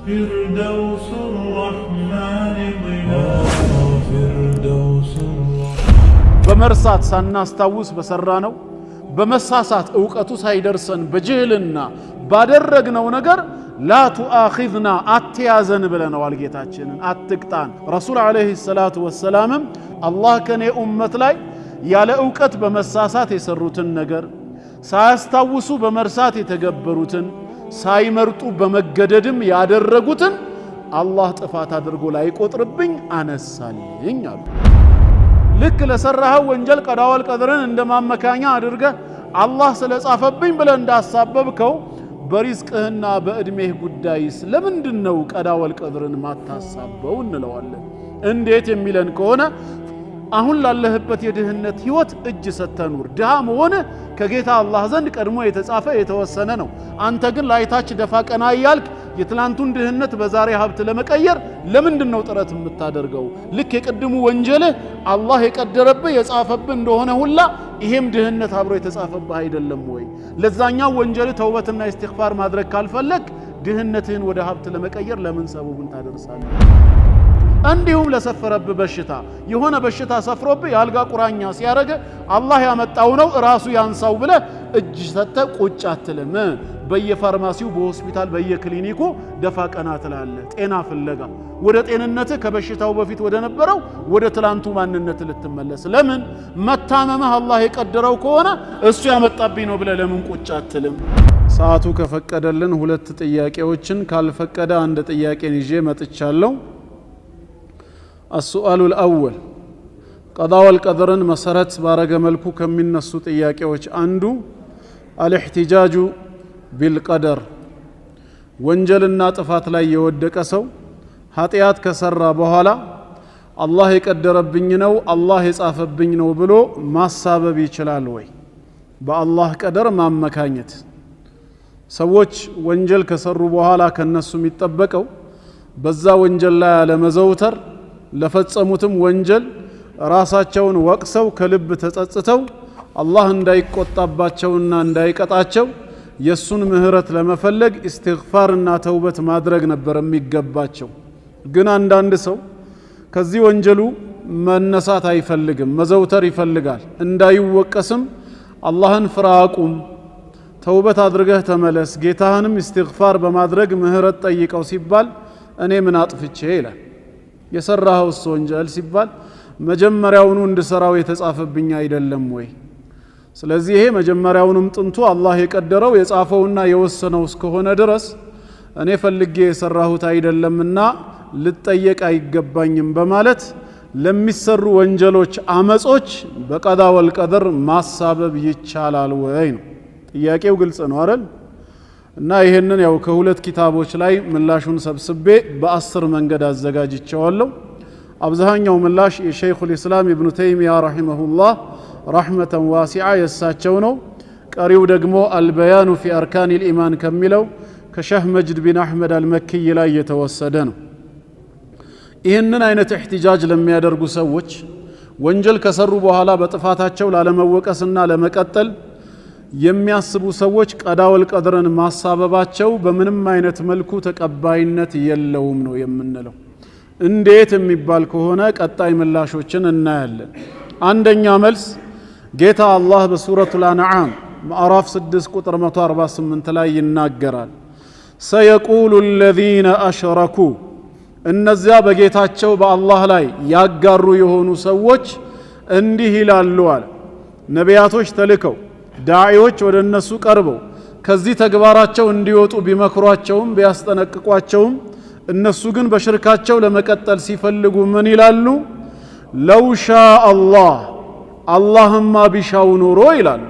فردوس الرحمن ظلال فردوس በመርሳት ሳናስታውስ በሰራነው በመሳሳት ዕውቀቱ ሳይደርሰን በጅህልና ባደረግነው ነገር لا تؤاخذنا አትያዘን ብለናል ጌታችንን አትቅጣን ረሱል አለይሂ ሰላቱ ወሰላም አላህ ከኔ ኡመት ላይ ያለ ዕውቀት በመሳሳት የሰሩትን ነገር ሳያስታውሱ በመርሳት የተገበሩትን ሳይመርጡ በመገደድም ያደረጉትን አላህ ጥፋት አድርጎ ላይ ቆጥርብኝ አነሳልኝ አሉ ልክ ለሰራው ወንጀል ቀዳወል ቀድርን እንደማመካኛ አድርገ አላህ ስለጻፈብኝ ብለ እንዳሳበብከው በሪዝቅህና በእድሜህ ጉዳይስ ለምንድነው ቀዳወል ቀድርን ማታሳበው እንለዋለን እንዴት የሚለን ከሆነ አሁን ላለህበት የድህነት ህይወት እጅ ሰተኑር ድሃ መሆነ ከጌታ አላህ ዘንድ ቀድሞ የተጻፈ የተወሰነ ነው አንተ ግን ላይታች ደፋ ቀና ያልክ የትላንቱን ድህነት በዛሬ ሀብት ለመቀየር ለምንድነው ጥረት የምታደርገው ልክ የቀድሙ ወንጀልህ አላህ የቀደረብህ የጻፈብህ እንደሆነ ሁላ ይሄም ድህነት አብሮ የተጻፈብህ አይደለም ወይ ለዛኛው ወንጀል ተውበትና ኢስቲግፋር ማድረግ ካልፈለክ ድህነትህን ወደ ሀብት ለመቀየር ለምን ሰበቡን ታደርሳለህ እንዲሁም ለሰፈረብ በሽታ የሆነ በሽታ ሰፍሮብ ያልጋ ቁራኛ ሲያረገ አላህ ያመጣው ነው ራሱ ያንሳው ብለ እጅ ሰተ ቁጭ አትልም በየፋርማሲው በሆስፒታል በየክሊኒኩ ደፋ ቀና ትላለ ጤና ፍለጋ ወደ ጤንነት ከበሽታው በፊት ወደ ነበረው ወደ ትላንቱ ማንነት ልትመለስ ለምን መታመምህ አላህ የቀደረው ከሆነ እሱ ያመጣብኝ ነው ብለ ለምን ቁጭ አትልም ሰዓቱ ከፈቀደልን ሁለት ጥያቄዎችን ካልፈቀደ አንድ ጥያቄን ይዤ መጥቻለሁ السؤال الأول قضاء والقدر مسرت بارغ ملكو كم من السوط إياكيوش عنده الاحتجاج بالقدر وانجل الناطفات لا يودك سو هاتيات كسر بوهلا الله يقدر بنينو الله يصاف بنينو بلو ما السبب يچلال وي با الله قدر ما مكانيت سووچ وانجل كسر بوهلا كنسو ميطبقو በዛ ወንጀል ላይ ለመዘውተር ለፈጸሙትም ወንጀል ራሳቸውን ወቅሰው ከልብ ተጸጽተው አላህ እንዳይቆጣባቸውና እንዳይቀጣቸው የሱን ምህረት ለመፈለግ ኢስቲግፋርና ተውበት ማድረግ ነበር የሚገባቸው ግን አንዳንድ ሰው ከዚህ ወንጀሉ መነሳት አይፈልግም መዘውተር ይፈልጋል እንዳይወቀስም አላህን ፍራቁም ተውበት አድርገህ ተመለስ ጌታህንም ኢስቲግፋር በማድረግ ምህረት ጠይቀው ሲባል እኔ ምን አጥፍቼ ይላል የሰራው ወንጀል ሲባል መጀመሪያውኑ እንድሰራው የተጻፈብኝ አይደለም ወይ ስለዚህ ይሄ መጀመሪያውንም ጥንቱ አላህ የቀደረው የጻፈውና የወሰነው እስከሆነ ድረስ እኔ ፈልጌ የሰራሁት አይደለምና ልጠየቅ አይገባኝም በማለት ለሚሰሩ ወንጀሎች አመጾች በቀዳ ወልቀደር ማሳበብ ይቻላል ወይ ነው ጥያቄው ግልጽ ነው አይደል እና ይሄንን ያው ከሁለት ኪታቦች ላይ ምላሹን ሰብስቤ በ10 መንገድ አዘጋጅቻለሁ አብዛኛው ምላሽ የሸይኹል ኢስላም ኢብኑ ተይሚያ ረሂመሁላህ ረህመተን ዋሲዓ የሳቸው ነው ቀሪው ደግሞ አልበያኑ ፊ አርካን الإيمان ከሚለው ከሸህ መጅድ ቢን አህመድ አልመኪይ ላይ የተወሰደ ነው ይሄንን አይነት ኢህቲጃጅ ለሚያደርጉ ሰዎች ወንጀል ከሰሩ በኋላ በጥፋታቸው ላለመወቀስና ለመቀጠል የሚያስቡ ሰዎች ቀዳወል ቀድርን ማሳበባቸው በምንም አይነት መልኩ ተቀባይነት የለውም ነው የምንለው እንዴት የሚባል ከሆነ ቀጣይ ምላሾችን እናያለን አንደኛ መልስ ጌታ አላህ በሱረቱል አንዓም ማዕራፍ 6 ቁጥር 148 ላይ ይናገራል ሰየቁሉ الذين اشركوا እነዚያ በጌታቸው በአላህ ላይ ያጋሩ የሆኑ ሰዎች እንዲህ ይላሉ አለ ነቢያቶች ተልከው ዳዒዎች ወደ እነሱ ቀርበው ከዚህ ተግባራቸው እንዲወጡ ቢመክሯቸውም ቢያስጠነቅቋቸውም እነሱ ግን በሽርካቸው ለመቀጠል ሲፈልጉ ምን ይላሉ ለው ሻአ አላህማ ቢሻው ኑሮ ይላሉ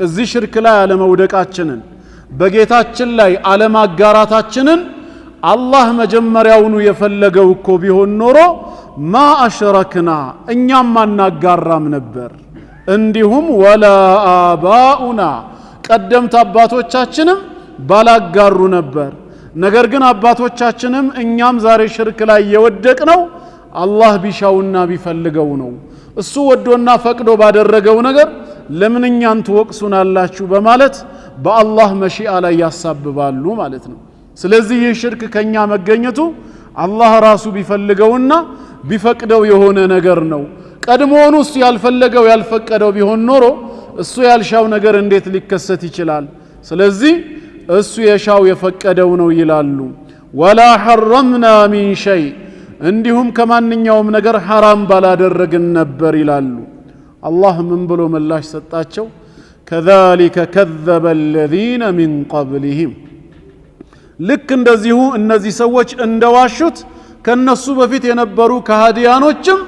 እዚህ ሽርክ ላይ አለመውደቃችንን በጌታችን ላይ አለማጋራታችንን አላህ መጀመሪያውኑ የፈለገው እኮ ቢሆን ኖሮ ማ አሽረክና እኛም ማናጋራም ነበር እንዲሁም ወላ አባኡና ቀደምት አባቶቻችንም ባላጋሩ ነበር ነገር ግን አባቶቻችንም እኛም ዛሬ ሽርክ ላይ የወደቅነው አላህ ቢሻውና ቢፈልገው ነው እሱ ወዶና ፈቅዶ ባደረገው ነገር ለምን እኛን ትወቅሱናላችሁ በማለት በአላህ መሺአ ላይ ያሳብባሉ ማለት ነው ስለዚህ ይህ ሽርክ ከኛ መገኘቱ አላህ ራሱ ቢፈልገውና ቢፈቅደው የሆነ ነገር ነው። ቀድሞውኑ እሱ ያልፈለገው ያልፈቀደው ቢሆን ኖሮ እሱ ያልሻው ነገር እንዴት ሊከሰት ይችላል? ስለዚህ እሱ የሻው የፈቀደው ነው ይላሉ። ወላ ሐረምና ሚን ሸይ እንዲሁም ከማንኛውም ነገር ሐራም ባላደረግን ነበር ይላሉ። አላህ ምን ብሎ ምላሽ ሰጣቸው? ከዛሊከ ከዘበ አለዚነ ሚን ቀብሊሂም ልክ እንደዚሁ እነዚህ ሰዎች እንደዋሹት ከነሱ በፊት የነበሩ ከሃዲያኖችም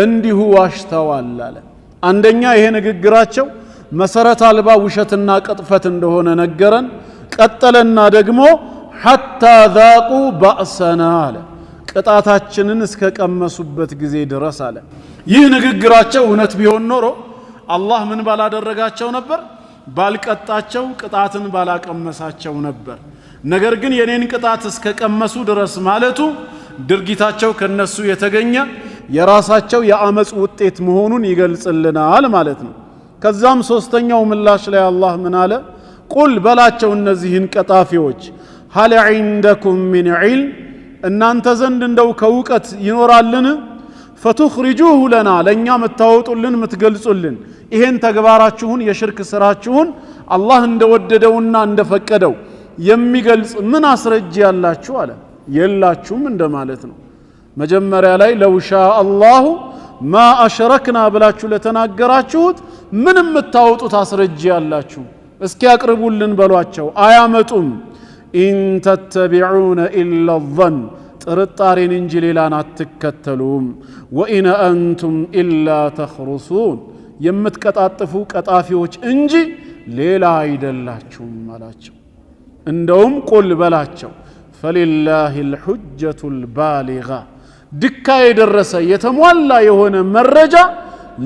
እንዲሁ ዋሽተዋል አለ። አንደኛ ይሄ ንግግራቸው መሰረት አልባ ውሸትና ቅጥፈት እንደሆነ ነገረን። ቀጠለና ደግሞ ሐታ ዛቁ ባእሰና አለ፣ ቅጣታችንን እስከ ቀመሱበት ጊዜ ድረስ አለ። ይህ ንግግራቸው እውነት ቢሆን ኖሮ አላህ ምን ባላደረጋቸው ነበር? ባልቀጣቸው፣ ቅጣትን ባላቀመሳቸው ነበር። ነገር ግን የኔን ቅጣት እስከ ቀመሱ ድረስ ማለቱ ድርጊታቸው ከነሱ የተገኘ የራሳቸው የአመጽ ውጤት መሆኑን ይገልጽልናል ማለት ነው። ከዛም ሶስተኛው ምላሽ ላይ አላህ ምን አለ? ቁል በላቸው እነዚህን ቀጣፊዎች ሀል ዒንደኩም ሚን ዒልም እናንተ ዘንድ እንደው ከውቀት ይኖራልን? ፈቱኽሪጁሁ ለና ለእኛ ምታወጡልን ምትገልጹልን ይሄን ተግባራችሁን የሽርክ ስራችሁን አላህ እንደወደደውና እንደፈቀደው የሚገልጽ ምን አስረጅ ያላችሁ አለ። የላችሁም እንደማለት ነው። መጀመሪያ ላይ ለው ሻአ አላሁ ማ አሽረክና ብላችሁ ለተናገራችሁት ምን የምታወጡት አስረጅ ያላችሁ እስኪ ያቅርቡልን በሏቸው። አያመጡም። ኢን ተተቢዑነ ኢላ ظን ጥርጣሬን እንጂ ሌላን አትከተሉም። ወኢነ አንቱም ኢላ ተኽሩሱን የምትቀጣጥፉ ቀጣፊዎች እንጂ ሌላ አይደላችሁም አላቸው። እንደውም ቁል በላቸው ፈሊላሂ ልሑጀቱ ልባሊጋ ድካ የደረሰ የተሟላ የሆነ መረጃ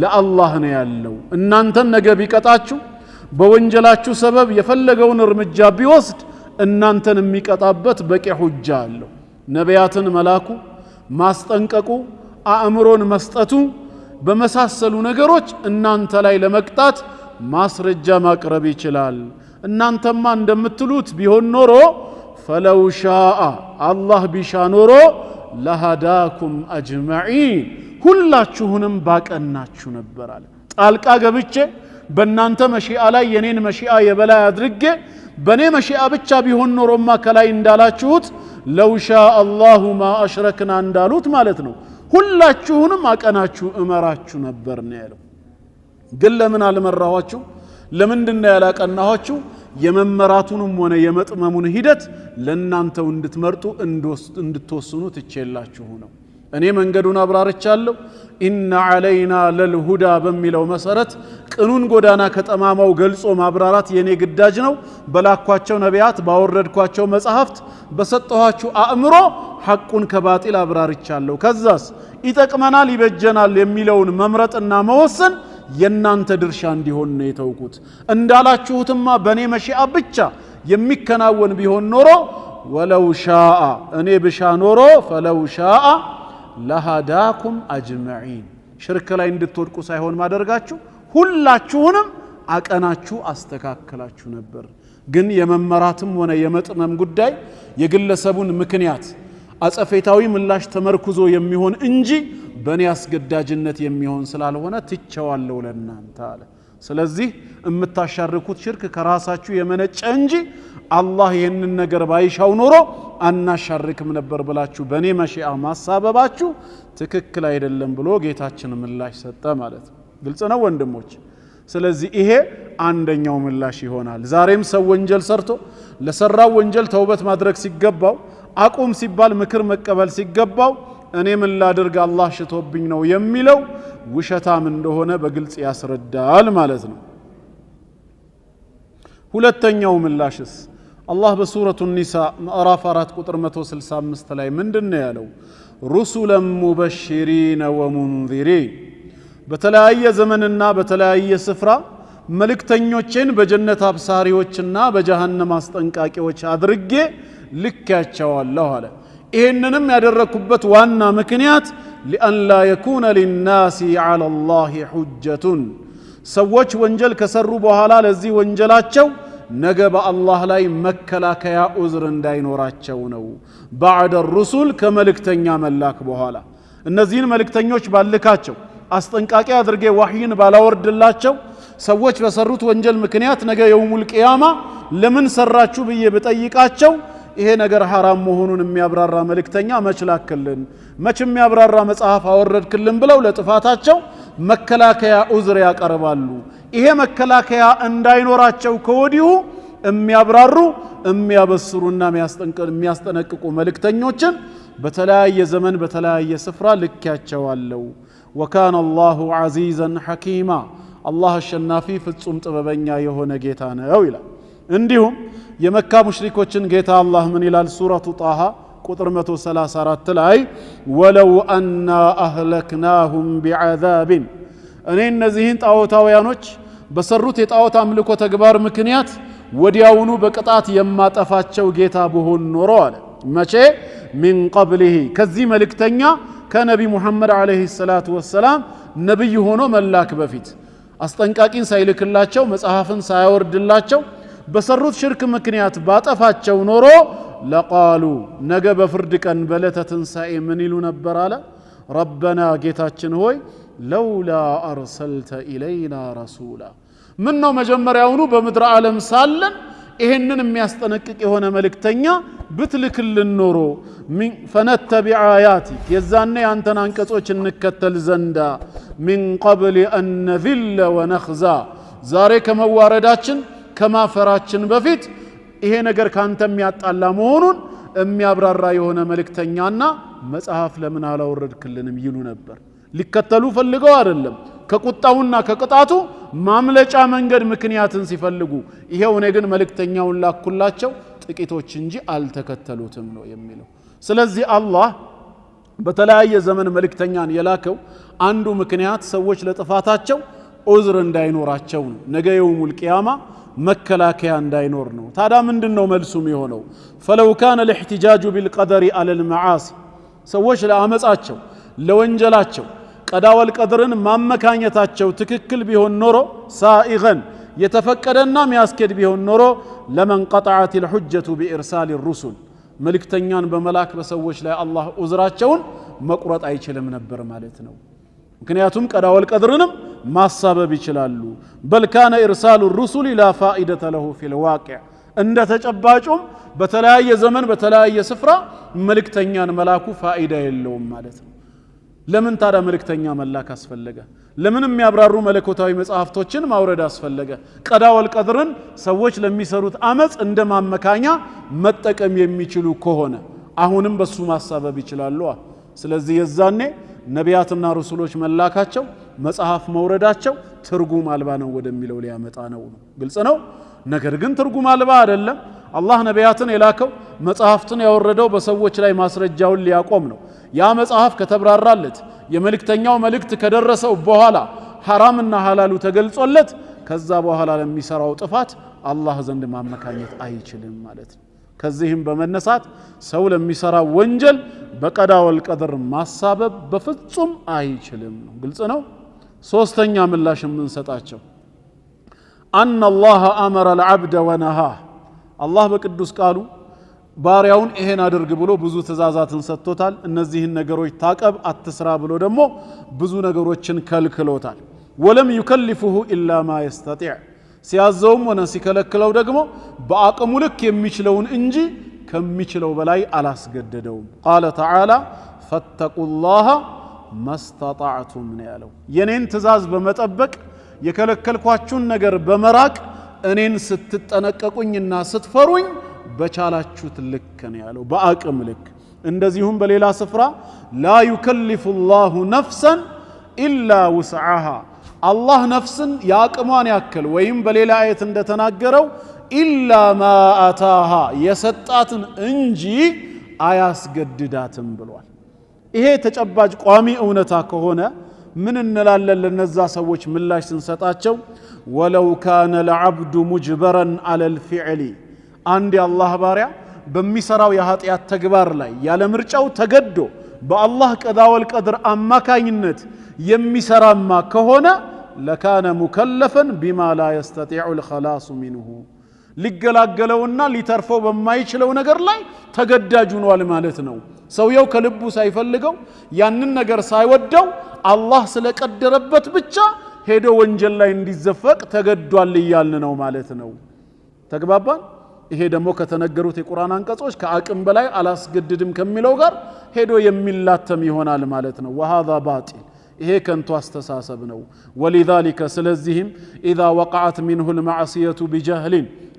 ለአላህ ነው ያለው። እናንተን ነገ ቢቀጣችሁ በወንጀላችሁ ሰበብ የፈለገውን እርምጃ ቢወስድ እናንተን የሚቀጣበት በቂ ሁጃ አለው። ነቢያትን መላኩ፣ ማስጠንቀቁ፣ አእምሮን መስጠቱ በመሳሰሉ ነገሮች እናንተ ላይ ለመቅጣት ማስረጃ ማቅረብ ይችላል። እናንተማ እንደምትሉት ቢሆን ኖሮ ፈለው ሻአ አላህ ቢሻ ኖሮ ለሃዳኩም አጅመዒን ሁላችሁንም ባቀናችሁ ነበር አለ። ጣልቃ ገብቼ በእናንተ መሺአ ላይ የኔን መሺአ የበላይ አድርጌ በኔ መሺአ ብቻ ቢሆን ኖሮማ ከላይ እንዳላችሁት ለው ሻአ አላሁ ማ አሽረክና እንዳሉት ማለት ነው ሁላችሁንም አቀናችሁ እመራችሁ ነበር ነው ያለው። ግን ለምን አልመራኋችሁ? ለምንድነው ያላቀናኋችሁ? የመመራቱንም ሆነ የመጥመሙን ሂደት ለእናንተው እንድትመርጡ እንድትወስኑ ትቼላችሁ ነው። እኔ መንገዱን አብራርቻለሁ። ኢነ ዐለይና ለልሁዳ በሚለው መሰረት ቅኑን ጎዳና ከጠማማው ገልጾ ማብራራት የኔ ግዳጅ ነው። በላኳቸው ነቢያት፣ ባወረድኳቸው መጽሐፍት፣ በሰጠኋችሁ አእምሮ ሐቁን ከባጢል አብራርቻለሁ። ከዛስ ይጠቅመናል ይበጀናል የሚለውን መምረጥና መወሰን የናንተ ድርሻ እንዲሆን ነው የተውኩት። እንዳላችሁትማ በኔ መሺአ ብቻ የሚከናወን ቢሆን ኖሮ ወለው ሻአ እኔ ብሻ ኖሮ ፈለው ሻአ ለሃዳኩም አጅመዒን ሽርክ ላይ እንድትወድቁ ሳይሆን ማደርጋችሁ ሁላችሁንም አቀናችሁ አስተካከላችሁ ነበር። ግን የመመራትም ሆነ የመጥመም ጉዳይ የግለሰቡን ምክንያት አጸፌታዊ ምላሽ ተመርኩዞ የሚሆን እንጂ በእኔ አስገዳጅነት የሚሆን ስላልሆነ ትቸዋለሁ ለእናንተ አለ። ስለዚህ የምታሻርኩት ሽርክ ከራሳችሁ የመነጨ እንጂ አላህ ይህንን ነገር ባይሻው ኖሮ አናሻርክም ነበር ብላችሁ በእኔ መሺአ ማሳበባችሁ ትክክል አይደለም ብሎ ጌታችን ምላሽ ሰጠ ማለት ነው። ግልጽ ነው ወንድሞች። ስለዚህ ይሄ አንደኛው ምላሽ ይሆናል። ዛሬም ሰው ወንጀል ሰርቶ ለሰራው ወንጀል ተውበት ማድረግ ሲገባው አቁም ሲባል ምክር መቀበል ሲገባው እኔ ምን ላድርግ አላህ ሽቶብኝ ነው የሚለው ውሸታም እንደሆነ በግልጽ ያስረዳል ማለት ነው። ሁለተኛው ምላሽስ አላህ በሱረቱ ኒሳ ምዕራፍ 4 ቁጥር 165 ላይ ምንድነው ያለው? ሩሱለን ሙበሽሪን ወሙንዚሪን በተለያየ ዘመንና በተለያየ ስፍራ መልእክተኞችን በጀነት አብሳሪዎችና በጀሃነም አስጠንቃቂዎች አድርጌ ልኬያቸዋለሁ አለ። ይህንንም ያደረኩበት ዋና ምክንያት ሊአን ላ የኩነ ሊናሲ ዐላ ላሂ ሑጀቱን ሰዎች ወንጀል ከሰሩ በኋላ ለዚህ ወንጀላቸው ነገ በአላህ ላይ መከላከያ ዑዝር እንዳይኖራቸው ነው بعد الرسل ከመልእክተኛ መላክ በኋላ እነዚህን መልእክተኞች ባልካቸው አስጠንቃቂ አድርጌ ወህይን ባላወርድላቸው ሰዎች በሰሩት ወንጀል ምክንያት ነገ የውሙል ቂያማ ለምን ሰራችሁ ብዬ በጠይቃቸው ይሄ ነገር حرام መሆኑን የሚያብራራ መልእክተኛ መችላክልን መች የሚያብራራ መጽሐፍ አወረድክልን ብለው ለጥፋታቸው መከላከያ ዑዝር ያቀርባሉ ይሄ መከላከያ እንዳይኖራቸው ከወዲሁ የሚያብራሩ የሚያበስሩና የሚያስጠነቅቁ መልእክተኞችን በተለያየ ዘመን በተለያየ ስፍራ ልክያቸዋለሁ وكان الله عزيزا حكيما الله الشنافي ፍጹም ጥበበኛ የሆነ ጌታ ነው ይላል እንዲሁም የመካ ሙሽሪኮችን ጌታ አላህ ምን ይላል ሱረቱ ጣሃ ቁጥር 134 ላይ ወለው አና አህለክናሁም ቢዓዛብ እኔ እነዚህን ጣዖታውያኖች በሰሩት የጣዖት አምልኮ ተግባር ምክንያት ወዲያውኑ በቅጣት የማጠፋቸው ጌታ በሆን ኖሮ አለ መቼ من قبله ከዚህ መልእክተኛ ከነቢ ሙሐመድ አለይሂ ሰላቱ ወሰላም ነብይ ሆኖ መላክ በፊት አስጠንቃቂን ሳይልክላቸው መጽሐፍን ሳያወርድላቸው በሰሩት ሽርክ ምክንያት ባጠፋቸው ኖሮ ለቃሉ ነገ በፍርድ ቀን በለተ ትንሣኤ ምን ይሉ ነበር አለ ረበና ጌታችን ሆይ ለውላ አርሰልተ ኢለይና ረሱላ ምን ነው መጀመሪያውኑ በምድር ዓለም ሳለን ይሄንን የሚያስጠነቅቅ የሆነ መልእክተኛ ብትልክልን ኖሮ ፈነተቢዕ አያቲክ የዛኔ አንተን አንቀጾች እንከተል ዘንዳ من قبل أن نذل ونخزى ዛሬ ከመዋረዳችን ከማፈራችን በፊት ይሄ ነገር ካንተ የሚያጣላ መሆኑን የሚያብራራ የሆነ መልእክተኛና መጽሐፍ ለምን አላወረድክልንም ይሉ ነበር ሊከተሉ ፈልገው አይደለም ከቁጣውና ከቅጣቱ ማምለጫ መንገድ ምክንያትን ሲፈልጉ ይሄው እኔ ግን መልእክተኛውን ላኩላቸው ጥቂቶች እንጂ አልተከተሉትም ነው የሚለው ስለዚህ አላህ በተለያየ ዘመን መልእክተኛን የላከው አንዱ ምክንያት ሰዎች ለጥፋታቸው ዑዝር እንዳይኖራቸው ነው ነገ የውሙል ቂያማ መከላከያ እንዳይኖር ነው ታዲያ ምንድነው መልሱም የሆነው فلو كان الاحتجاج بالقدر على المعاصي ሰዎች ለአመጻቸው ለወንጀላቸው ቀዳ ወልቀድርን ማመካኘታቸው ትክክል ቢሆን ኖሮ ሳኢገን የተፈቀደና የሚያስከድ ቢሆን ኖሮ ለመን قطعت الحجة بإرسال الرسل መልእክተኛን በመላክ በሰዎች ላይ አላህ ዑዝራቸውን መቁረጥ አይችልም ነበር ማለት ነው ምክንያቱም ቀዳ ወልቀድርንም ማሳበብ ይችላሉ بل كان إرسال الرسل لا فائدة له في الواقع እንደ ተጨባጩም በተለያየ ዘመን በተለያየ ስፍራ መልእክተኛን መላኩ ፋይዳ የለውም ማለት ነው ለምን ታዲያ መልእክተኛ መላክ አስፈለገ ለምን የሚያብራሩ መለኮታዊ መጽሐፍቶችን ማውረድ አስፈለገ ቀዳ ወልቀድርን ሰዎች ለሚሰሩት አመጽ እንደማመካኛ መጠቀም የሚችሉ ከሆነ አሁንም በሱ ማሳበብ ይችላሉ ስለዚህ የዛኔ ነቢያትና ረሱሎች መላካቸው መጽሐፍ መውረዳቸው ትርጉም አልባ ነው ወደሚለው ሊያመጣ ነው ግልጽ ነው ነገር ግን ትርጉም አልባ አይደለም አላህ ነቢያትን የላከው መጽሐፍትን ያወረደው በሰዎች ላይ ማስረጃውን ሊያቆም ነው ያ መጽሐፍ ከተብራራለት የመልእክተኛው መልእክት ከደረሰው በኋላ ሐራምና ሐላሉ ተገልጾለት ከዛ በኋላ ለሚሰራው ጥፋት አላህ ዘንድ ማመካኘት አይችልም ማለት ነው ከዚህም በመነሳት ሰው ለሚሰራው ወንጀል በቀዳ ወልቀድር ማሳበብ በፍጹም አይችልም ነው ግልጽ ነው ሶስተኛ ምላሽ የምንሰጣቸው أن الله أمر العبد ونهاه الله በቅዱስ ቃሉ ባሪያውን ይሄን አድርግ ብሎ ብዙ ትእዛዛትን ሰጥቶታል እነዚህን ነገሮች ታቀብ አትስራ ብሎ ደግሞ ብዙ ነገሮችን ከልክሎታል ወለም يكلفه إلا ما يستطيع ሲያዘውም ሆነ ሲከለክለው ደግሞ በአቅሙ ልክ የሚችለውን እንጂ ከሚችለው በላይ አላስገደደውም قال تعالى فاتقوا الله ما استطعتم ያለው የኔን ትእዛዝ በመጠበቅ የከለከልኳችሁን ነገር በመራቅ እኔን ስትጠነቀቁኝና ስትፈሩኝ በቻላችሁት ልክ ነው ያለው በአቅም ልክ እንደዚሁም በሌላ ስፍራ لا يكلف الله نفسا إلا وسعها الله ነፍስን ያቅሟን ያክል ወይም በሌላ አየት እንደተናገረው إلا ما آتاها የሰጣትን እንጂ አያስገድዳትም ብሏል ይሄ ተጨባጭ ቋሚ እውነታ ከሆነ ምን እንላለን ለነዛ ሰዎች ምላሽ ስንሰጣቸው ولو كان العبد مجبرا على الفعل አንድ የአላህ ባሪያ በሚሰራው የኃጢአት ተግባር ላይ ያለ ምርጫው ተገዶ በአላህ ቀዳ ወልቀድር አማካኝነት የሚሰራማ ከሆነ لكان مكلفا بما لا يستطيع الخلاص منه ሊገላገለውና ሊተርፈው በማይችለው ነገር ላይ ተገዳጅ ሆኗል ማለት ነው። ሰውየው ከልቡ ሳይፈልገው ያንን ነገር ሳይወደው አላህ ስለቀደረበት ብቻ ሄዶ ወንጀል ላይ እንዲዘፈቅ ተገዷል እያልን ነው ማለት ነው። ተግባባን? ይሄ ደግሞ ከተነገሩት የቁርአን አንቀጾች ከአቅም በላይ አላስገድድም ከሚለው ጋር ሄዶ የሚላተም ይሆናል ማለት ነው። وهذا باطل ይሄ ከንቱ አስተሳሰብ ነው። ولذلك ስለዚህም اذا وقعت منه المعصيه بجهل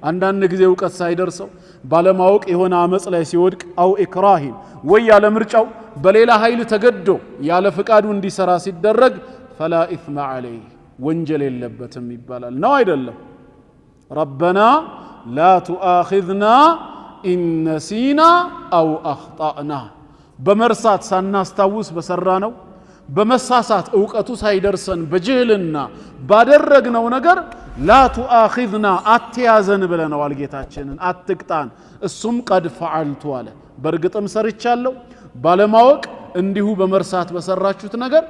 አንዳንድ ጊዜ ዕውቀት ሳይደርሰው ባለማወቅ የሆነ አመጽ ላይ ሲወድቅ አው ኢክራሂን ወይ ያለ ምርጫው በሌላ ኃይል ተገዶ ያለ ፍቃዱ እንዲሰራ ሲደረግ فلا اثم عليه ወንጀል የለበትም ይባላል ነው አይደለም? ربنا لا تؤاخذنا إن نسينا أو أخطأنا بمرسات سنستوس بسرانو بمساسات أوقاتو سايدرسن بجهلنا بادرقنا ونقر لا تؤاخذنا أتيازن بلنا والجيتاتشنن أتقطان السم قد فعلت واله برقط مسرچالو بالماوق እንዲሁ በመርሳት በሰራችሁት ነገር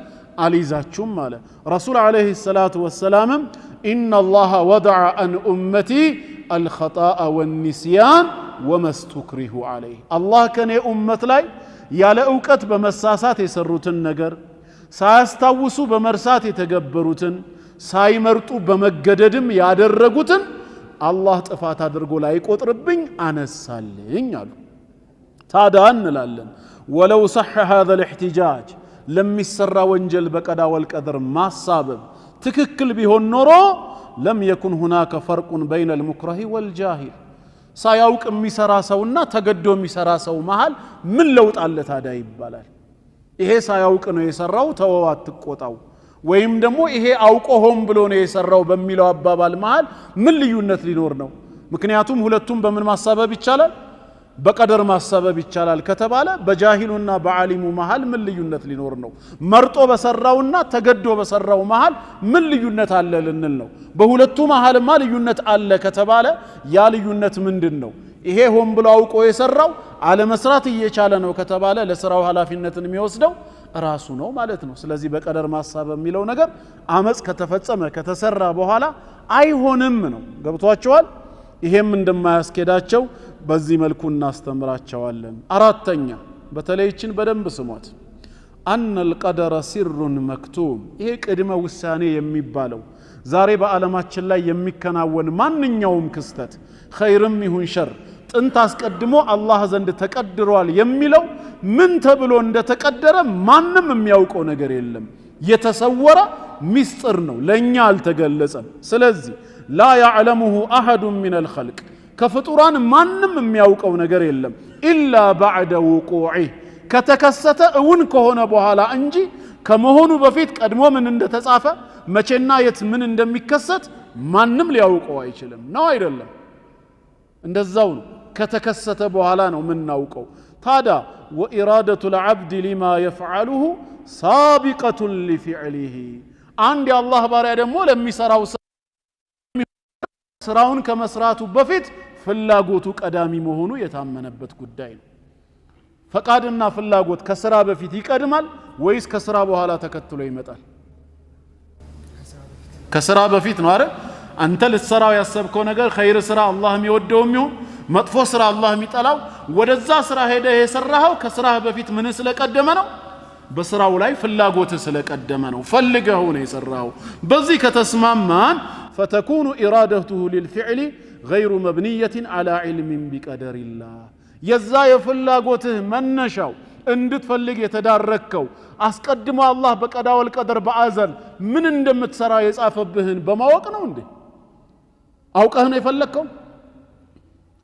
አልይዛችሁም አለ ረሱል አለይሂ ሰላቱ ወሰላም إن الله وضع عن أمتي الخطأ والنسيان وما استكرهوا عليه الله كان أمت لاي يالا أوقات بمساسات يسروتن نجر ساستوسوا بمرسات يتجبروتن سايمرتو بمجددم يادرقوتن الله تفات أدرقو لا يقطربين أنا السالين يالو تادان لالن ولو صح هذا الاحتجاج لم يسر وانجل بقدا والقدر ما السبب تككل به النورو لم يكن هناك فرق بين المكره والجاهل ሳያውቅ የሚሰራ ሰውና ተገዶ የሚሰራ ሰው መሃል ምን ለውጥ አለ ታዲያ ይባላል? ይሄ ሳያውቅ ነው የሰራው ተወው አትቆጣው ወይም ደግሞ ይሄ አውቆ ሆን ብሎ ነው የሰራው በሚለው አባባል መሃል ምን ልዩነት ሊኖር ነው? ምክንያቱም ሁለቱም በምን ማሳበብ ይቻላል? በቀደር ማሳበብ ይቻላል ከተባለ በጃሂሉና በዓሊሙ መሃል ምን ልዩነት ሊኖር ነው? መርጦ በሰራውና ተገዶ በሰራው መሃል ምን ልዩነት አለ ልንል ነው? በሁለቱ መሃልማ ልዩነት አለ ከተባለ ያ ልዩነት ምንድነው? ይሄ ሆን ብሎ አውቆ የሰራው አለመስራት እየቻለ ነው ከተባለ ለስራው ኃላፊነትን የሚወስደው ራሱ ነው ማለት ነው። ስለዚህ በቀደር ማሳበብ የሚለው ነገር አመጽ ከተፈጸመ ከተሰራ በኋላ አይሆንም ነው። ገብቷቸዋል? ይሄም እንደማያስኬዳቸው በዚህ መልኩ እናስተምራቸዋለን። አራተኛ በተለይችን በደንብ ስሟት أن القدر سر مكتوم ይሄ ቅድመ ውሳኔ የሚባለው ዛሬ በዓለማችን ላይ የሚከናወን ማንኛውም ክስተት ኸይርም ይሁን ሸር ጥንት አስቀድሞ አላህ ዘንድ ተቀድሯል የሚለው ምን ተብሎ እንደተቀደረ ማንም የሚያውቀው ነገር የለም። የተሰወረ ሚስጥር ነው፣ ለኛ አልተገለጸም። ስለዚህ لا يعلمه أحد من الخلق كفطران مانم የሚያውቀው ነገር የለም إلا بعد وقوعه ከተከሰተ እውን ከሆነ በኋላ እንጂ ከመሆኑ በፊት ቀድሞ ምን እንደተጻፈ መቼና የት ምን እንደሚከሰት ማንም ሊያውቀው አይችልም ነው አይደለም? እንደዛው ነው። ከተከሰተ በኋላ ነው ምናውቀው። ታዲያ وإرادة العبد لما يفعله سابقة لفعله አንድ የአላህ ባሪያ ደግሞ ለሚሰራው ስራውን ከመስራቱ በፊት ፍላጎቱ ቀዳሚ መሆኑ የታመነበት ጉዳይ ነው። ፈቃድና ፍላጎት ከስራ በፊት ይቀድማል ወይስ ከስራ በኋላ ተከትሎ ይመጣል? ከስራ በፊት ነው አይደል? አንተ ልትሰራው ያሰብከው ነገር ኸይር ስራ አላህ የሚወደው ይሁን መጥፎ ስራ አላህ የሚጠላው ወደዛ ስራ ሄደህ የሰራኸው ከስራህ በፊት ምን ስለቀደመ ነው? በስራው ላይ ፍላጎት ስለቀደመ ነው። ፈልገው ነው የሰራው። በዚህ ከተስማማን فتكون إرادته للفعل غير مبنية على علم بقدر الله يزا يفلاغوته منشاو እንድትፈልግ የተዳረከው አስቀድሞ አላህ በቀዳ ወልቀደር በአዘል ምን እንደምትሰራ የጻፈብህን በማወቅ ነው እንዴ? አውቀህ ነው የፈለከው?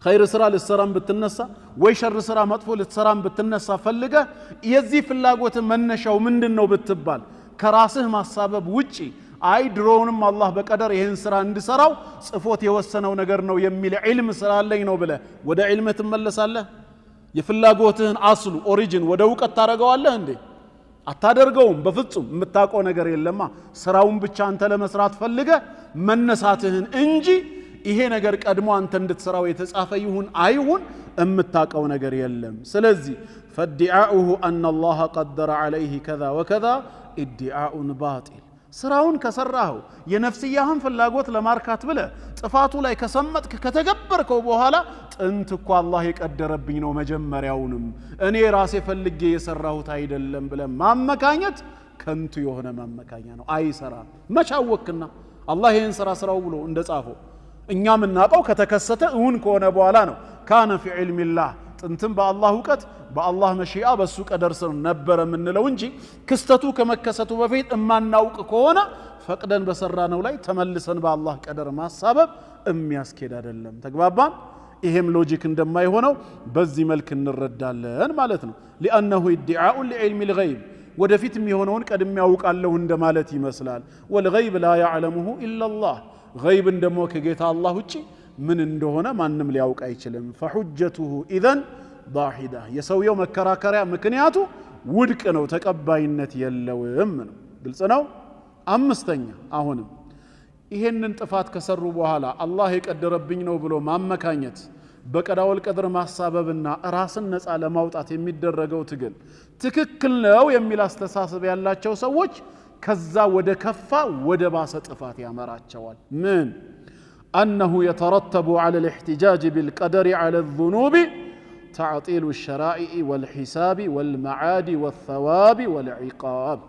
ኸይር ስራ ልትሰራም ብትነሳ ወይ ሸር ስራ መጥፎ ልትሰራም ብትነሳ ፈልገ የዚህ ፍላጎት መነሻው ምንድነው ብትባል ከራስህ ማሳበብ ውጪ አይ ድሮውንም አላህ በቀደር ይሄን ስራ እንድሰራው ጽፎት የወሰነው ነገር ነው የሚል ዒልም ስላለኝ ነው ብለ ወደ ዒልም ትመለሳለህ? የፍላጎትህን አስሉ ኦሪጂን ወደ ዕውቀት ታረጋዋለህ እንዴ? አታደርገውም። በፍጹም የምታውቀው ነገር የለማ። ስራውን ብቻ አንተ ለመስራት ፈልገ መነሳትህን እንጂ ይሄ ነገር ቀድሞ አንተ እንድትሰራው የተጻፈ ይሁን አይሁን የምታውቀው ነገር የለም። ስለዚህ فادعاؤه أن الله قدر عليه كذا وكذا ادعاء باطل ስራውን ከሰራው የነፍስያህን ፍላጎት ለማርካት ብለ ጥፋቱ ላይ ከሰመጥክ ከተገበርከው በኋላ ጥንት እኮ አላህ የቀደረብኝ ነው መጀመሪያውንም እኔ ራሴ ፈልጌ የሰራሁት አይደለም ብለ ማመካኘት ከንቱ የሆነ ማመካኛ ነው አይሰራም መቻወክና አላህ ይሄን ስራው ብሎ እንደጻፈው እኛም እናቀው ከተከሰተ እውን ከሆነ በኋላ ነው ካነ في علم الله ጥንትም በአላህ ዕውቀት በአላህ መሺአ በሱ ቀደር ስር ነበር ምንለው እንጂ ክስተቱ ከመከሰቱ በፊት እማናውቅ ከሆነ ፈቅደን በሰራነው ላይ ተመልሰን በአላህ ቀደር ማሳበብ የሚያስኬድ አይደለም ተግባባን ይሄም ሎጂክ እንደማይሆነው በዚህ መልክ እንረዳለን ማለት ነው لانه ادعاء لعلم الغيب ወደፊት የሚሆነውን ቀድም ያውቃለሁ እንደማለት ይመስላል والغيب لا يعلمه الا الله غيب እንደሞ ከጌታ አላህ ውጪ ምን እንደሆነ ማንንም ሊያውቅ አይችልም فحجته اذن ضاحده የሰውየው መከራከሪያ ምክንያቱ ውድቅ ነው ተቀባይነት የለውም ነው ግልጽ ነው አምስተኛ አሁንም ይሄንን ጥፋት ከሰሩ በኋላ አላህ የቀደረብኝ ነው ብሎ ማመካኘት በቀዳውል ቀድር ማሳበብና ራስን ነፃ ለማውጣት የሚደረገው ትግል ትክክል ነው የሚል አስተሳሰብ ያላቸው ሰዎች ከዛ ወደ ከፋ ወደ ባሰ ጥፋት ያመራቸዋል ምን أنه يترتب على الاحتجاج بالقدر على الذنوب تعطيل الشرائع والحساب والمعاد والثواب والعقاب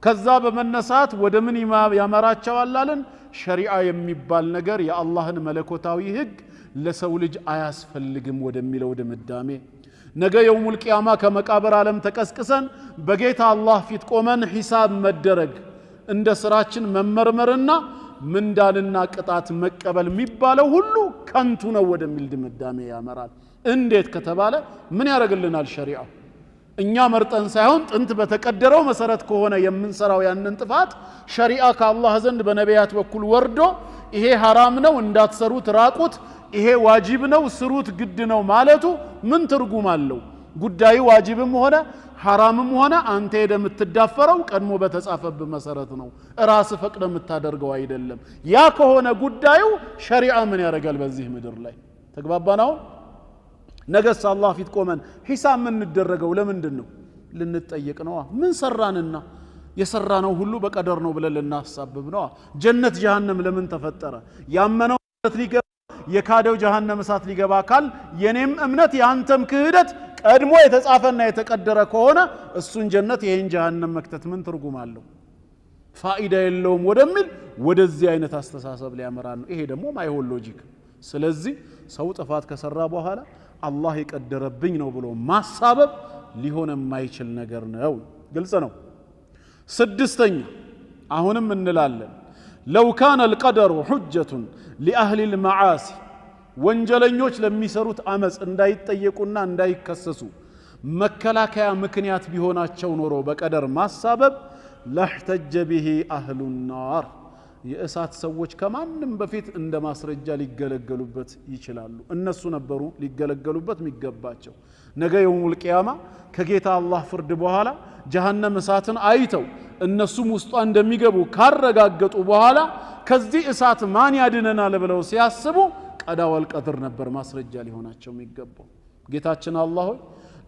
كذاب من نسات ودمن يمراتشوال لالن شريعة يميبال نجر يا الله ملكوتاوي هج لسولج آياس فلقم ودميل ودم الدامي نجا يوم القيامة كمقابر عالم تكسكسن بقيت الله في تقومن حساب مدرج عند سراتشن ممرمرنا من داننا قطات مقبل የሚባለው ሁሉ ከንቱ ነው ወደሚል ድምዳሜ ያመራል እንዴት ከተባለ ምን ያረጋልናል ሸሪዓ እኛ መርጠን ሳይሆን ጥንት በተቀደረው መሰረት ከሆነ የምንሰራው ያንን ጥፋት ሸሪዓ ከአላህ ዘንድ በነቢያት በኩል ወርዶ ይሄ حرام ነው እንዳትሰሩት ራቁት ይሄ ዋጂብ ነው ስሩት ግድ ነው ማለቱ ምን ትርጉም አለው ጉዳዩ ዋጂብም ሆነ حرامም ሆነ አንተ የምትዳፈረው ቀድሞ በተጻፈብ መሰረት ነው ራስ ፈቅደ የምታደርገው አይደለም ያ ከሆነ ጉዳዩ ሸሪዓ ምን ያረጋል በዚህ ምድር ላይ ተግባባናው ነገስ አላህ ፊት ቆመን ሂሳብ ምን እንደረገው ለምንድነው ልንጠየቅ ነው ምን ሰራንና የሰራነው ሁሉ በቀደር ነው ብለን ልናሳብብ ነው ጀነት ጀሃነም ለምን ተፈጠረ ያመነው ሊገባ የካደው ጀሃነም እሳት ሊገባ ካል የኔም እምነት ያንተም ክህደት ቀድሞ የተጻፈና የተቀደረ ከሆነ እሱን ጀነት ይሄን ጀሃነም መክተት ምን ትርጉም አለው ፋኢዳ የለውም ወደሚል ወደዚህ አይነት አስተሳሰብ ሊያመራ ነው ይሄ ደግሞ ማይሆን ሎጂክ ስለዚህ ሰው ጥፋት ከሰራ በኋላ አላህ የቀደረብኝ ነው ብሎ ማሳበብ ሊሆን የማይችል ነገር ነው ግልጽ ነው ስድስተኛ አሁንም እንላለን لو كان القدر حجة لأهل المعاصي ወንጀለኞች ለሚሰሩት አመጽ እንዳይጠየቁና እንዳይከሰሱ መከላከያ ምክንያት ቢሆናቸው ኖሮ በቀደር ማሳበብ ለህተጀ به اهل النار የእሳት ሰዎች ከማንም በፊት እንደ ማስረጃ ሊገለገሉበት ይችላሉ እነሱ ነበሩ ሊገለገሉበት የሚገባቸው ነገ የውሙል ቂያማ ከጌታ አላህ ፍርድ በኋላ ጀሃነም እሳትን አይተው እነሱም ውስጧ እንደሚገቡ ካረጋገጡ በኋላ ከዚህ እሳት ማን ያድነናል ብለው ሲያስቡ ቀዳወል ቀድር ነበር ማስረጃ ሊሆናቸው የሚገባው ጌታችን አላህ ሆይ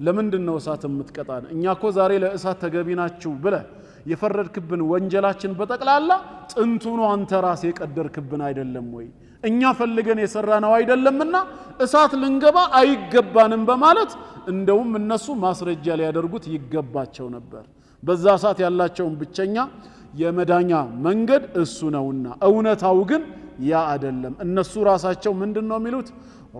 ለምንድነው እሳት የምትቀጣን እኛኮ ዛሬ ለእሳት ተገቢናችሁ ብለ የፈረድክብን ወንጀላችን በጠቅላላ ጥንቱኑ አንተ ራስ የቀደርክብን አይደለም ወይ እኛ ፈልገን የሰራነው አይደለምና እሳት ልንገባ አይገባንም በማለት እንደውም እነሱ ማስረጃ ሊያደርጉት ይገባቸው ነበር በዛ ሰዓት ያላቸውን ብቸኛ የመዳኛ መንገድ እሱ ነውና እውነታው ግን ያ አይደለም እነሱ ራሳቸው ምንድነው የሚሉት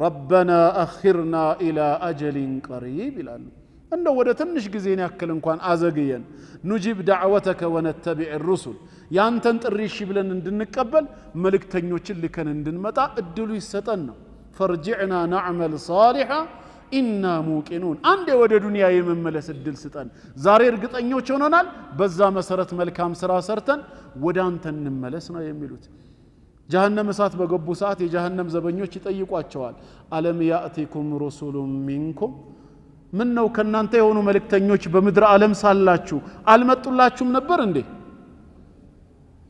ربنا اخرنا الى اجل قريب ይላሉ እንደው ወደ ትንሽ ጊዜን ያክል እንኳን አዘግየን نجيب دعوتك ونتبع الرسل ያንተን ጥሪ እሺ ብለን እንድንቀበል መልእክተኞችን ልከን እንድንመጣ እድሉ ይሰጠን ነው فرجعنا نعمل صالحا إنا موقنون አንዴ ወደ ዱንያ የመመለስ እድል ስጠን ዛሬ እርግጠኞች ሆነናል በዛ መሰረት መልካም ስራ ሰርተን ወደ አንተ እንመለስ ነው የሚሉት ጀሃነም እሳት በገቡ ሰዓት የጀሃነም ዘበኞች ይጠይቋቸዋል አለም ያእቲኩም ሩሱሉም ሚንኩም ምን ነው ከናንተ የሆኑ መልእክተኞች በምድር ዓለም ሳላችሁ አልመጡላችሁም ነበር እንዴ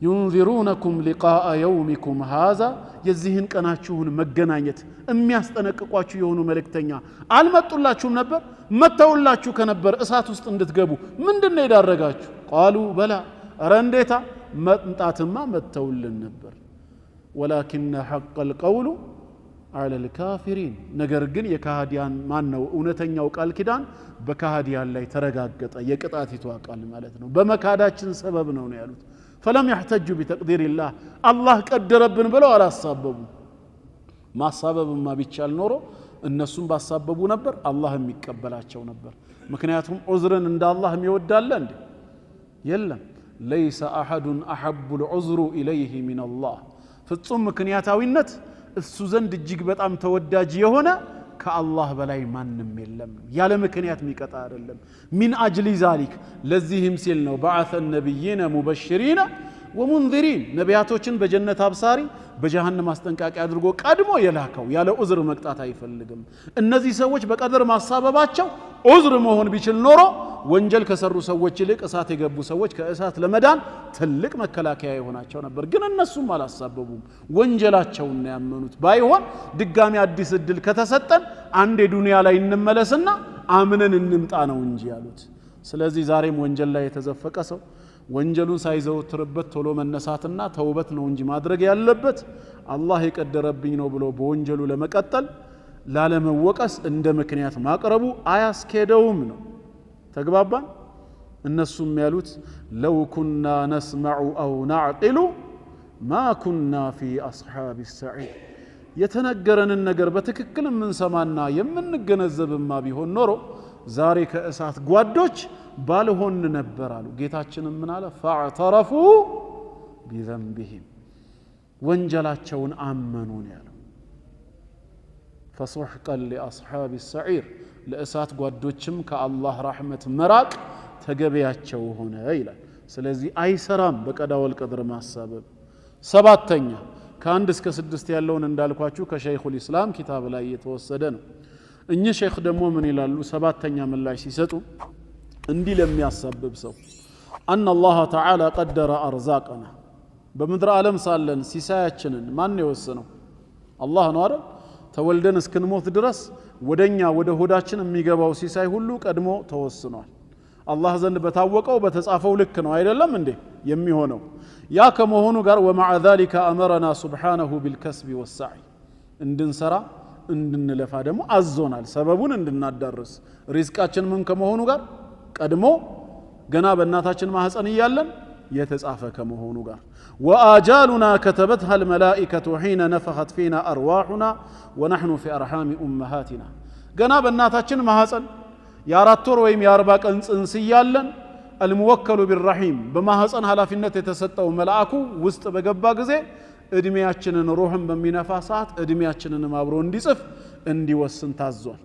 ينذرونكم لقاء يومكم هذا የዚህን ቀናችሁን መገናኘት የሚያስጠነቅቋችሁ የሆኑ መልእክተኛ አልመጡላችሁም ነበር መተውላችሁ ከነበር እሳት ውስጥ እንድትገቡ ምንድነው ያደረጋችሁ قالوا بلا ረንዴታ መምጣትማ መተውልን ነበር ولكن حق القول على الكافرين ነገር ግን የካህዲያን ማን ነው እውነተኛው ቃል ኪዳን በካህዲያን ላይ ተረጋገጠ የቅጣቲቱ ቃል ማለት ነው በመካዳችን ሰበብ ነው ያሉት فلم يحتجوا بتقدير الله الله ቀደረብን ብለው አላሳበቡ ማሳበብማ ቢቻል ኖሮ እነሱም ባሳበቡ ነበር አላህም ይቀበላቸው ነበር ምክንያቱም ዑዝርን እንደ አላህ የሚወዳለ እንዴ የለም ليس احد احب العذر اليه من الله ፍጹም ምክንያታዊነት እሱ ዘንድ እጅግ በጣም ተወዳጅ የሆነ ከአላህ በላይ ማንንም የለም ያለ ምክንያት የሚቀጣ አይደለም من اجل ذلك ለዚህም ሲል ነው بعث النبيين مبشرين ومنذرين ነቢያቶችን በጀነት አብሳሪ በጀሃነም አስጠንቃቂ አድርጎ ቀድሞ የላከው ያለ ዑዝር መቅጣት አይፈልግም እነዚህ ሰዎች በቀደር ማሳበባቸው ዑዝር መሆን ቢችል ኖሮ ወንጀል ከሰሩ ሰዎች ይልቅ እሳት የገቡ ሰዎች ከእሳት ለመዳን ትልቅ መከላከያ ይሆናቸው ነበር ግን እነሱም አላሳበቡም ወንጀላቸውን ያመኑት ባይሆን ድጋሚ አዲስ እድል ከተሰጠን አንድ ዱንያ ላይ እንመለስና አምነን እንምጣ ነው እንጂ ያሉት ስለዚህ ዛሬም ወንጀል ላይ የተዘፈቀ ሰው ወንጀሉን ሳይዘውትርበት ቶሎ መነሳትና ተውበት ነው እንጂ ማድረግ ያለበት አላህ የቀደረብኝ ነው ብሎ በወንጀሉ ለመቀጠል ላለመወቀስ እንደ ምክንያት ማቅረቡ አያስከደውም ነው ተግባባን እነሱም ያሉት ለው ኩና ነስመዑ አው ነዕቂሉ ማ ኩና ፊ አስሓብ السعير የተነገረንን ነገር በትክክል የምንሰማና የምንገነዘብማ ቢሆን ኖሮ ዛሬ ከእሳት ጓዶች ባልሆን ነበር አሉ ጌታችን ምን አለ ፈዕተረፉ ቢዘንቢሂም ወንጀላቸውን አመኑን ያለው فسحقا لاصحاب السعير ለእሳት ጓዶችም ከአላህ ረህመት መራቅ ተገበያቸው ሆነ ይላል ስለዚህ አይሰራም በቀዳ ወልቀድር ማሳበብ ሰባተኛ ከአንድ እስከ 6 ያለውን እንዳልኳችሁ ከሸይኹል ኢስላም ኪታብ ላይ የተወሰደ ነው እኚህ ሼክ ደግሞ ምን ይላሉ ሰባተኛ ምላሽ ሲሰጡ እንዲህ ለሚያሳብብ ሰው ان الله تعالى قدر ارزاقنا በምድር ዓለም ሳለን ሲሳያችንን ማን የወሰነው አላህ ነው አይደል ተወልደን እስክንሞት ድረስ ወደኛ ወደ ሆዳችን የሚገባው ሲሳይ ሁሉ ቀድሞ ተወስኗል አላህ ዘንድ በታወቀው በተጻፈው ልክ ነው አይደለም እንዴ የሚሆነው ያ ከመሆኑ ጋር ومع ذلك امرنا سبحانه بالكسب والسعي እንድንሰራ እንድንለፋ ደግሞ አዞናል ሰበቡን እንድናዳርስ ሪዝቃችን ምን ከመሆኑ ጋር ቀድሞ ገና በእናታችን ማህፀን ይያለን የተጻፈ ከመሆኑ ጋር واجالنا كتبتها الملائكه حين نفخت فينا ارواحنا ونحن في ارحام امهاتنا ገና በእናታችን ማህፀን ያ4 ወር ወይም ያ40 ቀን ጽንስ ይያለን الموكل بالرحيم በማህፀን ኃላፊነት የተሰጠው መልአኩ ውስጥ በገባ ጊዜ እድሜያችንን ሩህን በሚነፋ ሰዓት እድሜያችንን አብሮ እንዲጽፍ እንዲወስን ታዟል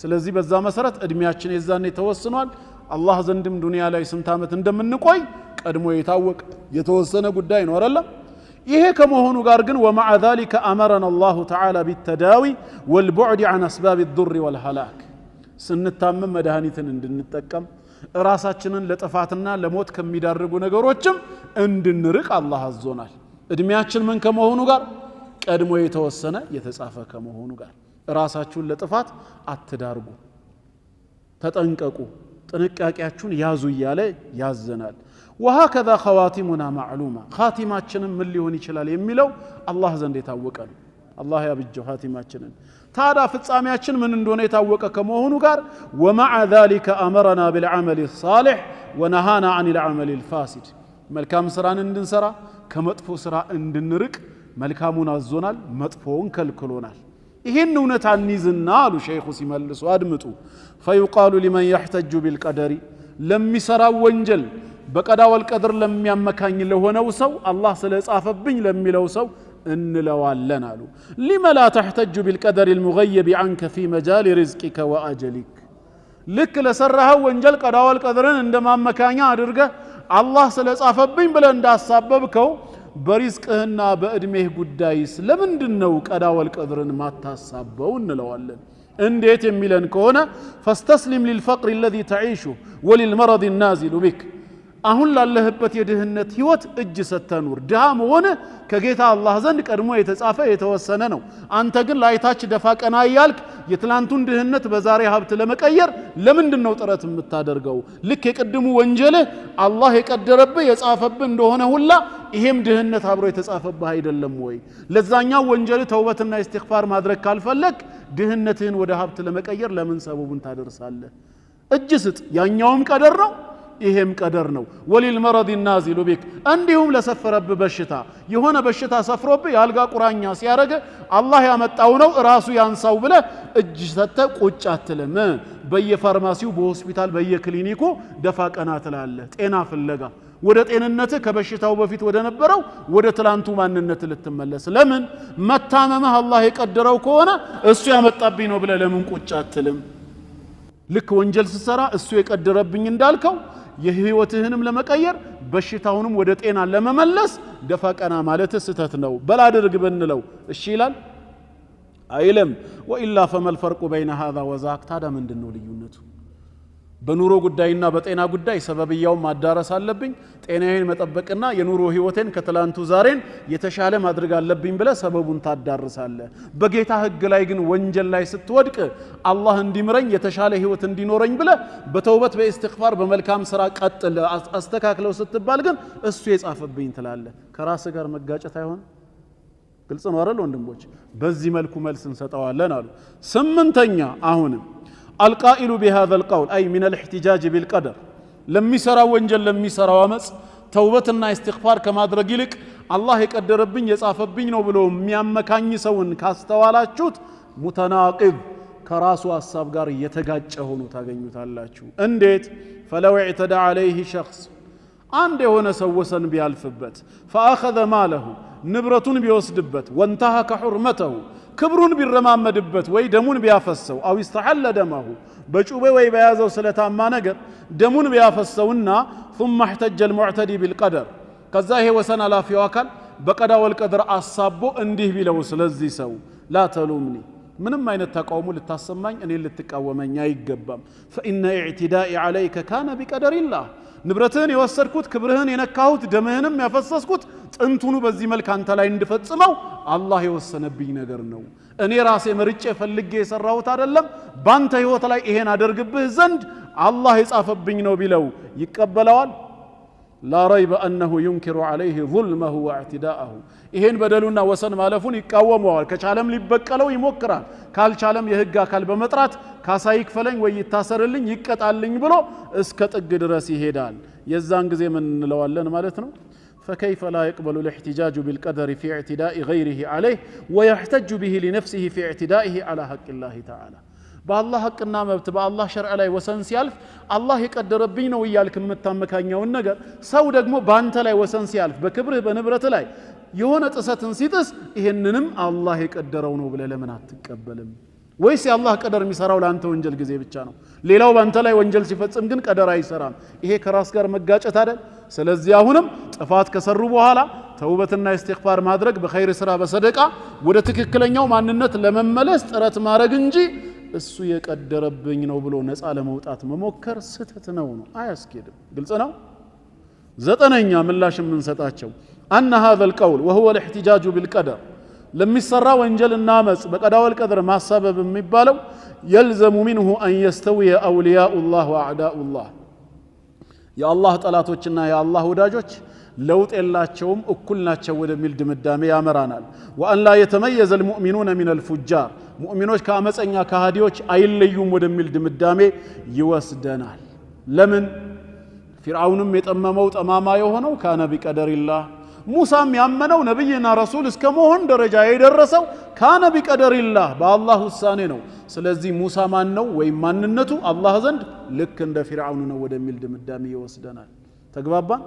ስለዚህ በዛ መሰረት እድሜያችን የዛኔ ተወስኗል አላህ ዘንድም ዱንያ ላይ ስንት ዓመት እንደምንቆይ ቀድሞ የታወቀ የተወሰነ ጉዳይ ነው አይደለም ይሄ ከመሆኑ ጋር ግን ومع ذلك امرنا الله تعالى بالتداوي والبعد عن اسباب الضر والهلاك ስንታመም መድኃኒትን እንድንጠቀም ራሳችንን ለጥፋትና ለሞት ከሚዳርጉ ነገሮችም እንድንርቅ አላህ አዞናል እድሜያችን ምን ከመሆኑ ጋር ቀድሞ የተወሰነ የተጻፈ ከመሆኑ ጋር ራሳችሁን ለጥፋት አትዳርጉ ተጠንቀቁ ጥንቃቄያችሁን ያዙ ይያለ ያዘናል وهكذا خواتمنا معلومه خاتماችንን ምን ሊሆን ይችላል የሚለው አላህ ዘንድ የታወቀ ነው አላህ ያብጀው ኻቲማችንን ታዳ ፍጻሜያችን ምን እንደሆነ የታወቀ ከመሆኑ ጋር ومع ذلك امرنا بالعمل الصالح ونهانا عن العمل الفاسد መልካም ስራን እንድንሰራ ከመጥፎ ስራ እንድንርቅ መልካሙን አዞናል መጥፎውን ከልክሎናል ይሄን እውነት አንይዝና አሉ ሼኹ ሲመልሱ አድምጡ فيقال لمن يحتج بالقدر ለሚሰራው ወንጀል በቀዳ ወልቀድር ለሚያመካኝ ለሆነው ሰው አላህ ስለጻፈብኝ ለሚለው ሰው እንለዋለን አሉ لما لا تحتج بالقدر المغيب عنك في مجال رزقك واجلك ልክ ለሰራው ወንጀል ቀዳ ወልቀድርን እንደማመካኛ አድርገህ አላህ ስለጻፈብኝ ብለ እንዳሳበብከው በሪዝቅህና በእድሜህ ጉዳይስ ለምንድነው ቀዳ ወልቀድርን ማታሳበው እንለዋለን እንዴት የሚለን ከሆነ فاستسلم للفقر الذي تعيشه وللمرض النازل بك አሁን ላለህበት የድህነት ህይወት እጅ ሰተኑር ድሃ መሆነ ከጌታ አላህ ዘንድ ቀድሞ የተጻፈ የተወሰነ ነው አንተ ግን ላይታች ደፋ ቀና ያልክ የትላንቱን ድህነት በዛሬ ሀብት ለመቀየር ለምንድነው ጥረት የምታደርገው ልክ የቀድሙ ወንጀል አላህ የቀደረብህ የጻፈብህ እንደሆነ ሁላ ይሄም ድህነት አብሮ የተጻፈብህ አይደለም ወይ ለዛኛው ወንጀል ተውበትና ኢስቲግፋር ማድረግ ካልፈለክ ድህነትህን ወደ ሀብት ለመቀየር ለምን ሰበቡን ታደርሳለህ እጅ ስጥ ያኛውም ቀደር ነው ይሄም ቀደር ነው ወሊል መረድ النازل بك እንዲሁም ለሰፈረብ በሽታ የሆነ በሽታ ሰፍሮብ ያልጋ ቁራኛ ሲያረገ አላህ ያመጣው ነው ራሱ ያንሳው ብለ እጅ ሰተ ቁጭ አትልም በየፋርማሲው በሆስፒታል በየክሊኒኩ ደፋ ቀና ትላለ ጤና ፍለጋ ወደ ጤንነት ከበሽታው በፊት ወደ ነበረው ወደ ትላንቱ ማንነት ልትመለስ ለምን መታመመህ አላህ የቀደረው ከሆነ እሱ ያመጣብኝ ነው ብለ ለምን ቁጭ አትልም ልክ ወንጀል ሲሰራ እሱ የቀደረብኝ እንዳልከው የህይወትህንም ለመቀየር በሽታውንም ወደ ጤና ለመመለስ ደፋ ቀና ማለት ስተት ነው በላድርግ ብንለው እሺ ይላል አይለም ወኢላ ፈመል ፈርቁ በይነ هذا وذاك ታዲያ ምንድነው ልዩነቱ በኑሮ ጉዳይና በጤና ጉዳይ ሰበብያው ማዳረስ አለብኝ ጤናዬን መጠበቅና የኑሮ ህይወቴን ከትላንቱ ዛሬን የተሻለ ማድረግ አለብኝ ብለ ሰበቡን ታዳርሳለ በጌታ ህግ ላይ ግን ወንጀል ላይ ስትወድቅ አላህ እንዲምረኝ የተሻለ ህይወት እንዲኖረኝ ብለ በተውበት በኢስቲግፋር በመልካም ስራ ቀጥል አስተካክለው ስትባል ግን እሱ የጻፈብኝ ትላለ ከራስ ጋር መጋጨት አይሆን ግልጽ ነው አይደል ወንድሞች በዚህ መልኩ መልስ እንሰጣዋለን አሉ ስምንተኛ አሁንም القائل بهذا القول أي من الاحتجاج بالقدر لم يسرى وانجل لم يسرى ومس توبتنا استغفار كما درجلك الله يقدر بين يصاف بين وبلو ميامكاني سون كاستوالاتشوت متناقض كراسو حساب غار يتጋጨ ሆኖ ታገኙታላችሁ እንዴት فلو اعتدى عليه شخص አንድ የሆነ ሰው ወሰን ቢያልፍበት فاخذ ماله ንብረቱን ቢወስድበት وانتهك حرمته ክብሩን ቢረማመድበት ወይ ደሙን ቢያፈሰው አው ይስተሐለ ደማሁ በጩቤ ወይ በያዘው ስለታማ ነገር ደሙን ቢያፈሰውና ثم احتج المعتدي بالقدر ከዛ ይሄ ወሰን አላፊው አካል በቀዳ ወልቀድር አሳቦ እንዲህ ቢለው ስለዚህ ሰው لا تلومني ምንም አይነት ተቃውሞ ልታሰማኝ እኔ ልትቃወመኝ አይገባም فإن اعتداء عليك كان بقدر الله ንብረትህን የወሰድኩት ክብርህን የነካሁት ደምህንም ያፈሰስኩት ጥንቱኑ በዚህ መልክ አንተ ላይ እንድፈጽመው አላህ የወሰነብኝ ነገር ነው እኔ ራሴ መርጬ ፈልጌ የሰራሁት አይደለም ባንተ ህይወት ላይ ይሄን አደርግብህ ዘንድ አላህ የጻፈብኝ ነው ቢለው ይቀበላዋል لا ريب أنه ينكر عليه ظلمه واعتداءه ይሄን በደሉና ወሰን ማለፉን ይቃወመዋል ከቻለም ሊበቀለው ይሞክራል ካልቻለም የህግ አካል በመጥራት ካሳይ ክፈለኝ ወይ ይታሰርልኝ ይቀጣልኝ ብሎ እስከ ጥግ ድረስ ይሄዳል የዛን ጊዜ ምን እንለዋለን ማለት ነው فكيف لا يقبل الاحتجاج بالقدر في اعتداء غيره عليه ويحتج به لنفسه في اعتدائه على حق الله تعالى بالله حقنا مبت بالله شرع ላይ ወሰን ሲያልፍ አላህ የቀደረብኝ ነው ይያልክ የምታመካኛውን ነገር ሰው ደግሞ ባንተ ላይ ወሰን ሲያልፍ በክብርህ በንብረት ላይ የሆነ ጥሰትን ሲጥስ ይሄንንም አላህ የቀደረው ነው ብለ ለምን አትቀበልም ወይስ የአላህ ቀደር የሚሰራው ለአንተ ወንጀል ጊዜ ብቻ ነው ሌላው ባንተ ላይ ወንጀል ሲፈጽም ግን ቀደር አይሰራም ይሄ ከራስ ጋር መጋጨት አይደል ስለዚህ አሁንም ጥፋት ከሰሩ በኋላ ተውበትና ኢስቲግፋር ማድረግ በኸይር ስራ በሰደቃ ወደ ትክክለኛው ማንነት ለመመለስ ጥረት ማድረግ እንጂ እሱ የቀደረብኝ ነው ብሎ ነፃ ለመውጣት መሞከር ስተት ነው አያስኬድም ግልጽ ነው ዘጠነኛ ምላሽ ምን ሰጣቸው أن هذا القول وهو الاحتجاج بالقدر لما يسرى وانجل النامس بقضاء والقدر ما سبب ميبالو يلزم منه أن يستوي أولياء الله وأعداء الله يا الله طلاتوچنا يا الله ወዳጆች ለውጥ የላቸውም እኩል ናቸው ወደሚል ድምዳሜ ያመራናል وأن لا يتميز المؤمنون من الفجار ሙእሚኖች ከአመፀኛ ከሃዲዎች አይለዩም ወደሚል ድምዳሜ ይወስደናል ለምን ፊርዓውንም የጠመመው ጠማማ የሆነው ካነ ቢቀደሪላህ ሙሳም ያመነው ነብይና ረሱል እስከመሆን ደረጃ የደረሰው ካነ ቢቀደሪላህ በአላህ ውሳኔ ነው ስለዚህ ሙሳ ማን ነው ወይ ማንነቱ አላህ ዘንድ ልክ እንደ ፊርዓውን ነው ወደሚል ድምዳሜ ይወስደናል ተግባባን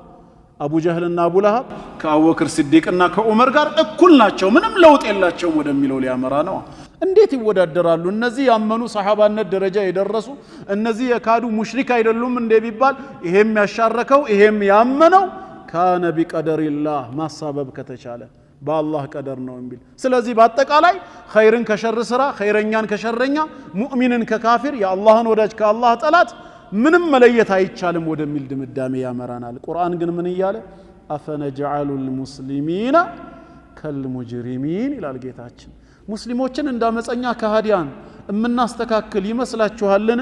አቡ ጀህልና አቡ ለሃብ ከአቡበክር ሲዲቅና ከዑመር ጋር እኩል ናቸው ምንም ለውጥ የላቸውም ወደሚለው ሊያመራ ነው እንዴት ይወዳደራሉ እነዚህ ያመኑ ሰሃባነት ደረጃ የደረሱ እነዚህ የካዱ ሙሽሪክ አይደሉም እንደ ቢባል ይሄም ያሻረከው ይሄም ያመነው ካነ ቢቀደሪላህ ማሳበብ ከተቻለ በአላህ ቀደር ነው እንቢል ስለዚህ በአጠቃላይ ኸይርን ከሸር ስራ ኸይረኛን ከሸረኛ ሙእሚንን ከካፊር የአላህን ወዳጅ ከአላህ ጠላት ምንም መለየት አይቻልም ወደሚል ድምዳሜ ያመራናል። ቁርአን ግን ምን እያለ አፈነጀዐሉል ሙስሊሚና ከልሙጅሪሚን ይላል ጌታችን። ሙስሊሞችን እንዳመፀኛ ከሃዲያን እምናስተካክል ይመስላችኋልን?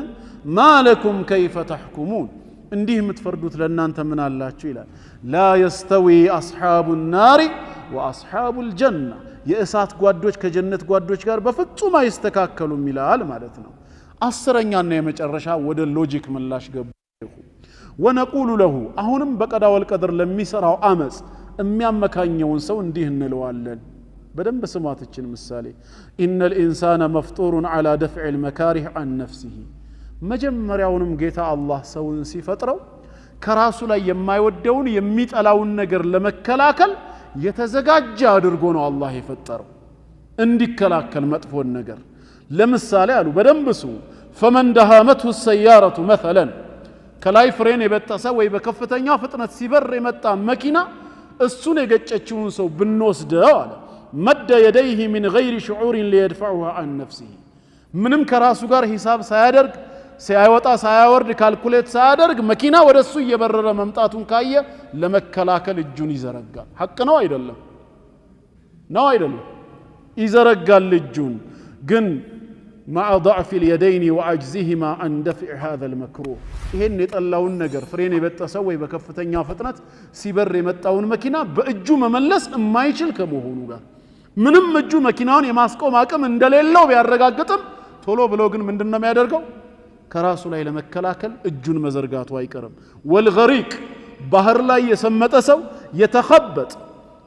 ማለኩም ከይፈ ተሕኩሙን እንዲህ የምትፈርዱት ለእናንተ ምን አላችሁ ይላል። ላ የስተዊ አስሓቡ ናሪ ወአስሓቡ ልጀና የእሳት ጓዶች ከጀነት ጓዶች ጋር በፍጹም አይስተካከሉም ይላል ማለት ነው። አስረኛና የመጨረሻ ወደ ሎጂክ ምላሽ ገቡ። ወነቁሉ ለሁ አሁንም በቀዳ ወልቀድር ለሚሰራው አመፅ የሚያመካኘውን ሰው እንዲህ እንለዋለን። በደንብ ስማትችን ምሳሌ ኢነል ኢንሳነ መፍጡሩን ዐላ ደፍዒል መካሪህ ዐን ነፍሲሂ መጀመሪያውንም ጌታ አላህ ሰውን ሲፈጥረው ከራሱ ላይ የማይወደውን የሚጠላውን ነገር ለመከላከል የተዘጋጀ አድርጎ ነው አላህ የፈጠረው እንዲከላከል መጥፎን ነገር። ለምሳሌ አሉ በደንብ ስሙ። ፈመን ደሃመትሁ ሰያረቱ መሰለን ከላይ ፍሬን የበጠሰ ወይ በከፍተኛ ፍጥነት ሲበር የመጣ መኪና እሱን የገጨችውን ሰው ብንወስደው አለ መደ የደይህ ሚን ገይሪ ሽዑሪን ሊየድፈዑሃ ዐን ነፍሲሂ ምንም ከራሱ ጋር ሂሳብ ሳያደርግ ሳያወጣ ሳያወርድ ካልኩሌት ሳያደርግ መኪና ወደ እሱ እየበረረ መምጣቱን ካየ ለመከላከል እጁን ይዘረጋል። ሐቅ ነው አይደለም? ነው አይደለም? ይዘረጋል እጁን። ግን مع ضعف اليدين وعجزهما عن دفع هذا المكروه ይሄን የጠላውን ነገር ፍሬን የበጠሰው ወይ በከፍተኛ ፍጥነት ሲበር የመጣውን መኪና በእጁ መመለስ የማይችል ከመሆኑ ጋር ምንም እጁ መኪናውን የማስቆም አቅም እንደሌለው ቢያረጋግጥም ቶሎ ብሎ ግን ምንድነው የሚያደርገው? ከራሱ ላይ ለመከላከል እጁን መዘርጋቱ አይቀርም። ወልገሪቅ ባህር ላይ የሰመጠ ሰው የተخبጥ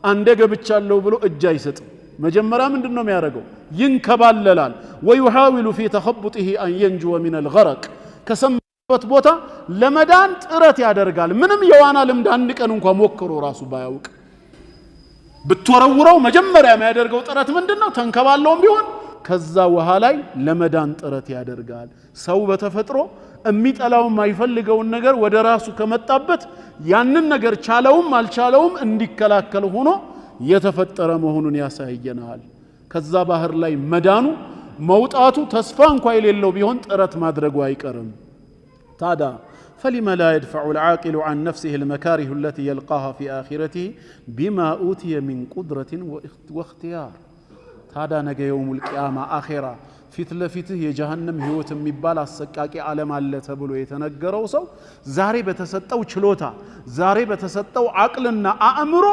አንደ ገብቻለሁ ብሎ እጅ አይሰጥም። መጀመሪያ ምንድነው የሚያደርገው? ይንከባለላል። ወይሐاول في تخبطه ان ينجو من الغرق ከሰመጠበት ቦታ ለመዳን ጥረት ያደርጋል። ምንም የዋና ልምድ አንድ ቀን እንኳን ሞክሮ ራሱ ባያውቅ ብትወረውረው መጀመሪያ የሚያደርገው ጥረት ምንድነው? ተንከባለውም ቢሆን ከዛ ውሃ ላይ ለመዳን ጥረት ያደርጋል። ሰው በተፈጥሮ የሚጠላው የማይፈልገውን ነገር ወደ ራሱ ከመጣበት ያንን ነገር ቻለውም አልቻለውም እንዲከላከል ሆኖ የተፈጠረ መሆኑን ያሳየናል። ከዛ ባህር ላይ መዳኑ መውጣቱ ተስፋ እንኳን የሌለው ቢሆን ጥረት ማድረጉ አይቀርም። ታዳ فلما لا يدفع العاقل عن نفسه المكاره التي يلقاها في آخرته بما أوتي من قدرة واختيار ታዳ ነገ የውሙል ቂያማ አኺራ ፊት ለፊትህ የጀሃነም ህይወት የሚባል አሰቃቂ ዓለም አለ ተብሎ የተነገረው ሰው ዛሬ በተሰጠው ችሎታ ዛሬ በተሰጠው አቅልና አእምሮ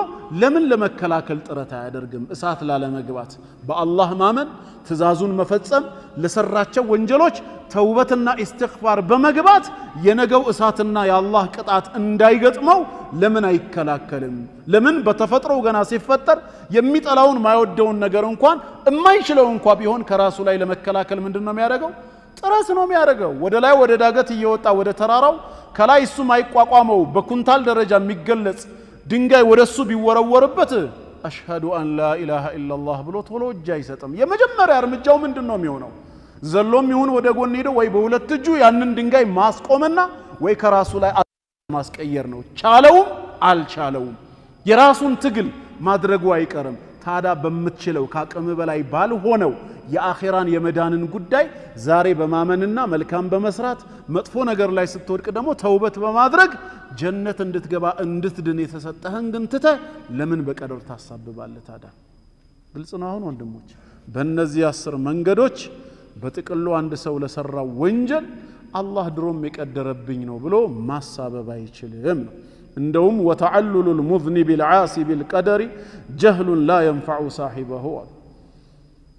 ለምን ለመከላከል ጥረት አያደርግም? እሳት ላለመግባት በአላህ ማመን ትእዛዙን መፈጸም ለሰራቸው ወንጀሎች ተውበትና ኢስቲግፋር በመግባት የነገው እሳትና የአላህ ቅጣት እንዳይገጥመው ለምን አይከላከልም? ለምን በተፈጥሮው ገና ሲፈጠር የሚጠላውን ማይወደውን ነገር እንኳን የማይችለው እንኳን ቢሆን ከራሱ ላይ ለመከላከል ምንድነው የሚያደርገው? ጥረት ነው የሚያደርገው። ወደ ላይ ወደ ዳገት እየወጣ ወደ ተራራው ከላይ እሱ ማይቋቋመው በኩንታል ደረጃ የሚገለጽ ድንጋይ ወደሱ ቢወረወርበት አሽሃዱ አን ላ ኢላሃ ኢላላህ ብሎ ቶሎ እጅ አይሰጥም። የመጀመሪያ እርምጃው ምንድነው የሚሆነው? ዘሎም ይሁን ወደ ጎን ሄዶ ወይ በሁለት እጁ ያንን ድንጋይ ማስቆምና ወይ ከራሱ ላይ ማስቀየር ነው። ቻለውም አልቻለውም የራሱን ትግል ማድረጉ አይቀርም። ታዳ በምትችለው ካቅም በላይ ባልሆነው የአኺራን የመዳንን ጉዳይ ዛሬ በማመንና መልካም በመስራት መጥፎ ነገር ላይ ስትወድቅ ደግሞ ተውበት በማድረግ ጀነት እንድትገባ እንድትድን የተሰጠህን ግን ትተህ ለምን በቀደር ታሳብባለህ? ታዳ ግልጽ ነው። አሁን ወንድሞች በእነዚህ 10 መንገዶች በጥቅሉ አንድ ሰው ለሰራው ወንጀል አላህ ድሮም የቀደረብኝ ነው ብሎ ማሳበብ አይችልም። እንደውም ወተዓሉሉ المذنب العاصي بالقدر جهل لا ينفع صاحبه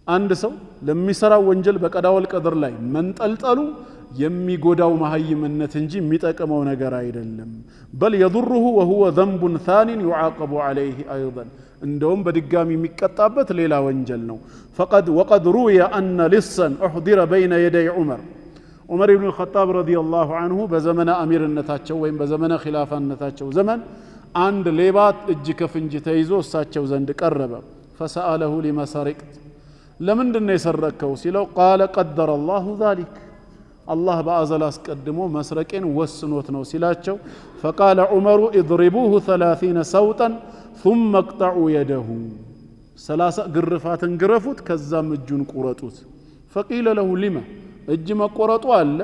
አንድ ሰው ለሚሰራው ወንጀል በቀዳው القدر ላይ መንጠልጠሉ የሚጎዳው መሐይምነት እንጂ የሚጠቅመው ነገር አይደለም። بل يضره وهو ذنب ثانٍ يعاقب عليه ايضا እንደውም በድጋሚ የሚቀጣበት ሌላ ወንጀል ነው። وقد روي أن لصا احضر بين يدي عمر بن الخطاب رضي الله عنه በዘመነ አሚርነታቸው ወይም በዘመነ ኺላፋነታቸው ዘመን አንድ ሌባት እጅ ከፍንጅ ተይዞ እሳቸው ዘንድ ቀረበ። فسأله لما سرقت ለምንድነው የሰረከው ሲለው قال قدر الله ذلك الله በአዘል አስቀድሞ መስረቄን ወስኖት ነው ሲላቸው فقال عمر اضربوه 30 صوتا ثم اقطعوا يده 30 ግርፋትን ግረፉት ከዛም እጁን ቁረጡት። فقيل له لما እጅ መቆረጡ አለ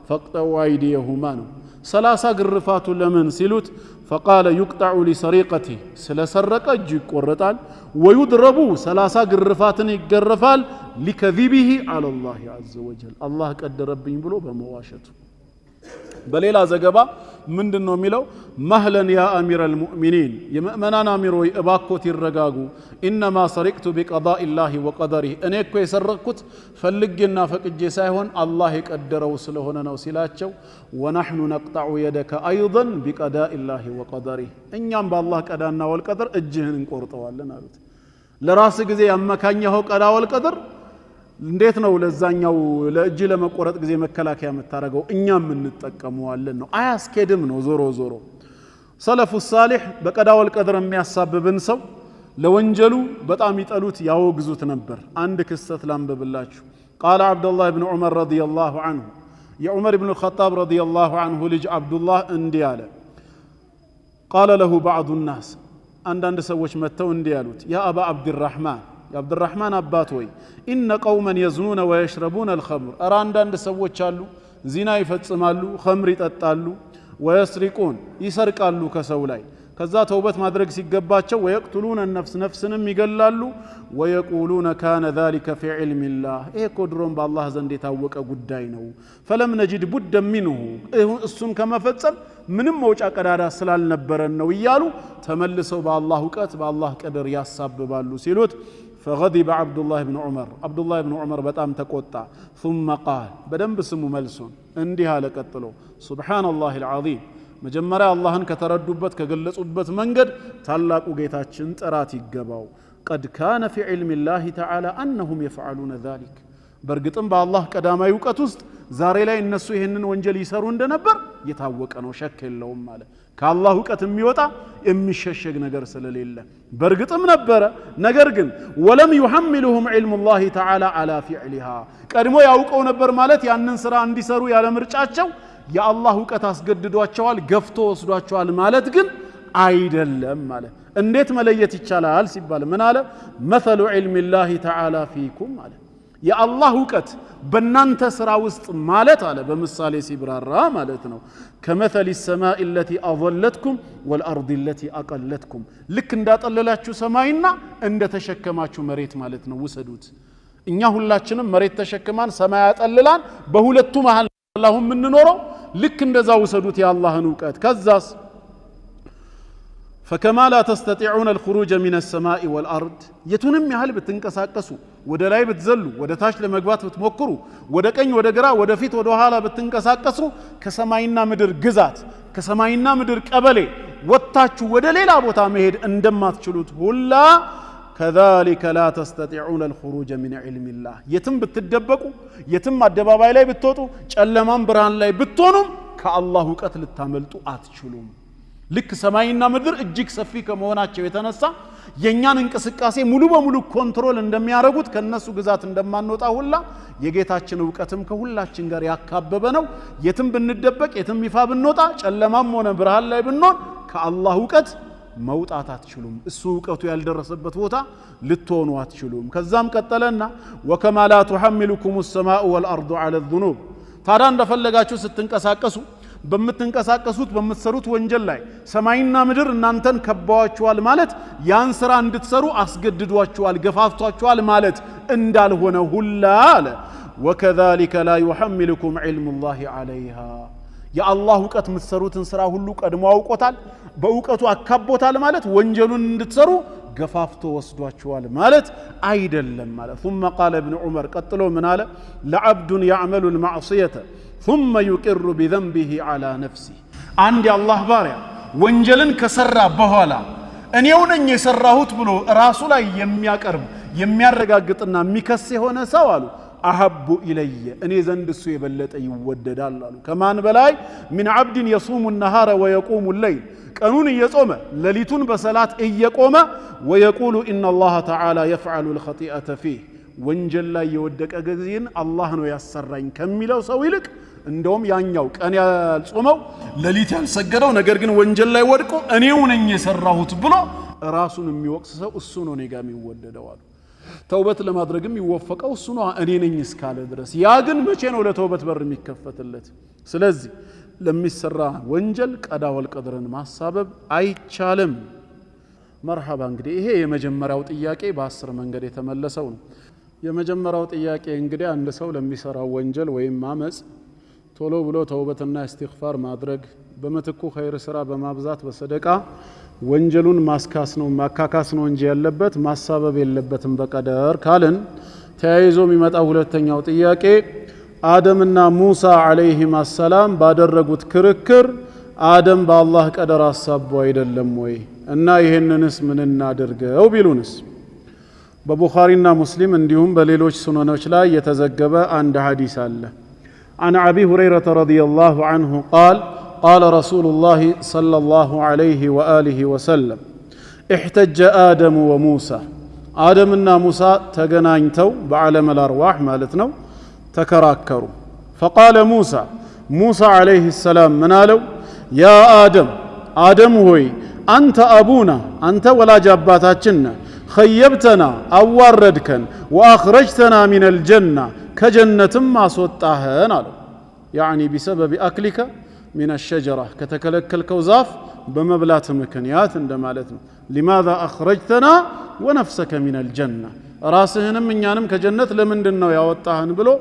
ፈቅጠው አይዲየሁማ ነው 30 ግርፋቱ ለምን ሲሉት فقال يقطع لسرقته ስለሰረቀ እጁ ይቆረጣል ويضرب 30 ግርፋትን ይገረፋል لكذبه على الله عز وجل الله ቀደረብኝ ብሎ በመዋሸቱ በሌላ ዘገባ ምንድነው የሚለው መህለን ያ አሚር المؤمنين የሙእመናን አሚሮይ እባኮት ይረጋጉ انما سرقت بقضاء الله وقدره እኔ እኮ የሰረቅኩት ፈልጌና ፈቅጄ ሳይሆን አላህ የቀደረው ስለሆነ ነው ሲላቸው ونحن نقطع يدك ايضا بقضاء الله وقدره እኛም በአላህ ቀዳና ወልቀደር እጅህን እንቆርጠዋለን አሉት ለራስ ጊዜ ያመካኘው ቀዳ ወልቀደር እንዴት ነው ለዛኛው ለእጅ ለመቆረጥ ጊዜ መከላከያ መታረገው እኛም እንጠቀመዋለን ነው አያስከድም ነው ዞሮ ዞሮ ሰለፉ ሷሊህ በቀዳወል ቀድር የሚያሳብብን ሰው ለወንጀሉ በጣም ይጠሉት ያወግዙት ነበር አንድ ክስተት ላንብብላችሁ قال عبد الله بن عمر رضي الله عنه يا عمر بن الخطاب رضي الله عنه ልጅ አብዱላህ እንዲህ አለ قال له بعض الناس አንዳንድ ሰዎች መተው እንዲህ ያሉት يا ابا عبد الرحمن يا عبد الرحمن አባት ወይ إن قوما يزنون ويشربون الخمر أراندان سوّت شالو زنا يفتصمالو خمر يططالو ويسرقون يسرقالو كسولاي كذا توبت مادرك سيغباچو ويقتلون النفس نفسንም ይገላሉ ويقولون كان ذلك في علم الله ايكودرون بالله ዘንድ የታወቀ ጉዳይ ነው فلم نجد بد منه እሱን ከመፈጸም ምንም መውጫ ቀዳዳ ስላልነበረን ነው ይያሉ ተመልሰው በአላህ ወቀት በአላህ ቀደር ያሳብባሉ ሲሉት فغضب عبد الله بن عمر በጣም ተቆጣ ثم قال በደንብ ስሙ መልሱን እንዲህ አለ ቀጥሎ سبحان الله العظيم መጀመሪያ አላህን ከተረዱበት ከገለጹበት መንገድ ታላቁ ጌታችን ጥራት ይገባው قد كان في علم الله تعالى انهم يفعلون ذلك በርግጥም በአላህ ቀዳማዊ ወቀት ውስጥ ዛሬ ላይ እነሱ ይሄንን ወንጀል ይሰሩ እንደነበር የታወቀ ነው ሸክ የለውም ማለት ከአላህ ወቀት የሚወጣ የሚሸሸግ ነገር ስለሌለ በርግጥም ነበረ ነገር ግን ወለም يحملهم علم الله تعالى على فعلها ቀድሞ ያውቀው ነበር ማለት ያንን ስራ እንዲሰሩ ያለ ምርጫቸው የአላህ ወቀት አስገድዷቸዋል ገፍቶ ወስዷቸዋል ማለት ግን አይደለም ማለት እንዴት መለየት ይቻላል ሲባል ምን አለ مثل علم الله تعالى فيكم ማለት የአላህ ወቀት በእናንተ ስራ ውስጥ ማለት አለ በምሳሌ ሲብራራ ማለት ነው كمثل السماء التي اظلتكم والارض التي اقلتكم ልክ እንዳጠለላችሁ ሰማይና እንደተሸከማችሁ መሬት ማለት ነው ወሰዱት እኛ ሁላችንም መሬት ተሸክማን ሰማይ ያጠልላን በሁለቱ መሃል አላህም ምንኖረው ልክ እንደዛ ወሰዱት የአላህን ወቀት ከዛስ فكما لا تستطيعون الخروج من السماء والارض يتونم ያህል ብትንቀሳቀሱ ወደ ላይ ብትዘሉ ወደ ታች ለመግባት ብትሞክሩ ወደ ቀኝ ወደ ግራ ወደ ፊት ወደ ኋላ ብትንቀሳቀሱ ከሰማይና ምድር ግዛት ከሰማይና ምድር ቀበሌ ወጣችሁ ወደ ሌላ ቦታ መሄድ እንደማትችሉት ሁላ كذلك لا تستطيعون الخروج من علم الله يتم بتدبقوا يتم አደባባይ ላይ ብትወጡ ጨለማን ብርሃን ላይ ብትሆኑም ከአላህ ወቀት ልታመልጡ አትችሉም ልክ ሰማይና ምድር እጅግ ሰፊ ከመሆናቸው የተነሳ የኛን እንቅስቃሴ ሙሉ በሙሉ ኮንትሮል እንደሚያረጉት ከነሱ ግዛት እንደማንወጣ ሁላ የጌታችን ወቀትም ከሁላችን ጋር ያካበበ ነው የትም ብንደበቅ የትም ይፋ ብንወጣ ጨለማም ሆነ ብርሃን ላይ ብንሆን ከአላህ ወቀት መውጣት አትችሉም እሱ ወቀቱ ያልደረሰበት ቦታ ልትሆኑ አትችሉም ከዛም ቀጠለና وكما لا تحملكم السماء والارض على الذنوب ታዲያ እንደፈለጋችሁ ስትንቀሳቀሱ በመተንቀሳቀሱት በመሰሩት ወንጀል ላይ ሰማይና ምድር እናንተን ከበዋችኋል ማለት ያን ስራ እንድትሰሩ አስገድዷችኋል ገፋፍቷችኋል ማለት እንዳልሆነ ሁላ አለ وكذلك لا يحملكم علم الله عليها يا الله ወቀት ምትሰሩትን ስራ ሁሉ ቀድሞ አውቆታል በወቀቱ አካቦታል ማለት ወንጀሉን እንድትሰሩ ገፋፍቶ ወስዷችኋል ማለት አይደለም ማለት ثم قال ابن عمر ቀጥሎ ምን አለ لعبد يعمل المعصيه ثم يقر بذنبه على نفسه عند الله ባሪያ ወንጀልን ከሰራ በኋላ እኔው ነኝ የሰራሁት ብሎ ራሱ ላይ የሚያቀርብ የሚያረጋግጥና የሚከስ የሆነ ሰው አሉ አሐቡ ኢለየ እኔ ዘንድ እሱ የበለጠ ይወደዳል አሉ ከማን በላይ من عبد يصوم النهار ويقوم الليل ቀኑን እየጾመ ሌሊቱን በሰላት እየቆመ ويقول ان الله تعالى يفعل الخطيئه فيه ወንጀል ላይ የወደቀ ጊዜን አላህ ነው ያሰራኝ ከሚለው ሰው ይልቅ እንደውም ያኛው ቀን ያልጾመው ሌሊት ያልሰገደው ነገር ግን ወንጀል ላይ ወድቆ እኔው ነኝ የሰራሁት ብሎ ራሱን የሚወቅስ ሰው እሱ ነው ኔጋ የሚወደደው አሉ ተውበት ለማድረግም ይወፈቀው እሱ ነው እኔ ነኝ እስካለ ድረስ ያ ግን መቼ ነው ለተውበት በር የሚከፈትለት ስለዚህ ለሚሰራ ወንጀል ቀዳ ወልቀድርን ማሳበብ አይቻልም መርሐባ እንግዲህ ይሄ የመጀመሪያው ጥያቄ በ10 መንገድ የተመለሰው ነው የመጀመሪያው ጥያቄ እንግዲህ አንድ ሰው ለሚሰራው ወንጀል ወይም ማመጽ ቶሎ ብሎ ተውበትና ኢስቲግፋር ማድረግ በመትኩ ኸይር ስራ በማብዛት በሰደቃ ወንጀሉን ማካካስ ነው እንጂ ያለበት ማሳበብ የለበትም በቀደር ካልን ተያይዞ የሚመጣው ሁለተኛው ጥያቄ አደምና ሙሳ አለይሂም ሰላም ባደረጉት ክርክር አደም በአላህ ቀደር አሳቦ አይደለም ወይ እና ይሄንንስ ምን እናድርገው ቢሉንስ በቡኻሪና ሙስሊም እንዲሁም በሌሎች ሱነኖች ላይ የተዘገበ አንድ ሐዲስ አለ عن أبي هريرة رضي الله عنه قال قال رسول الله صلى الله عليه وآله وسلم احتج آدم وموسى آدمنا موسى تغناينتو بعالم الأرواح مالتنا تكراكروا فقال موسى عليه السلام منالو يا آدم هوي أنت أبونا أنت ولا جاباتاتنا خيبتنا أواردكن وأخرجتنا من الجنة كجنة ما صوتاهن يعني بسبب أكلك من الشجرة كتكلك الكوزاف بمبلات مكنيات عندما لماذا أخرجتنا ونفسك من الجنة راسهنم من يانم كجنة لمن دنو يوتاهن بلو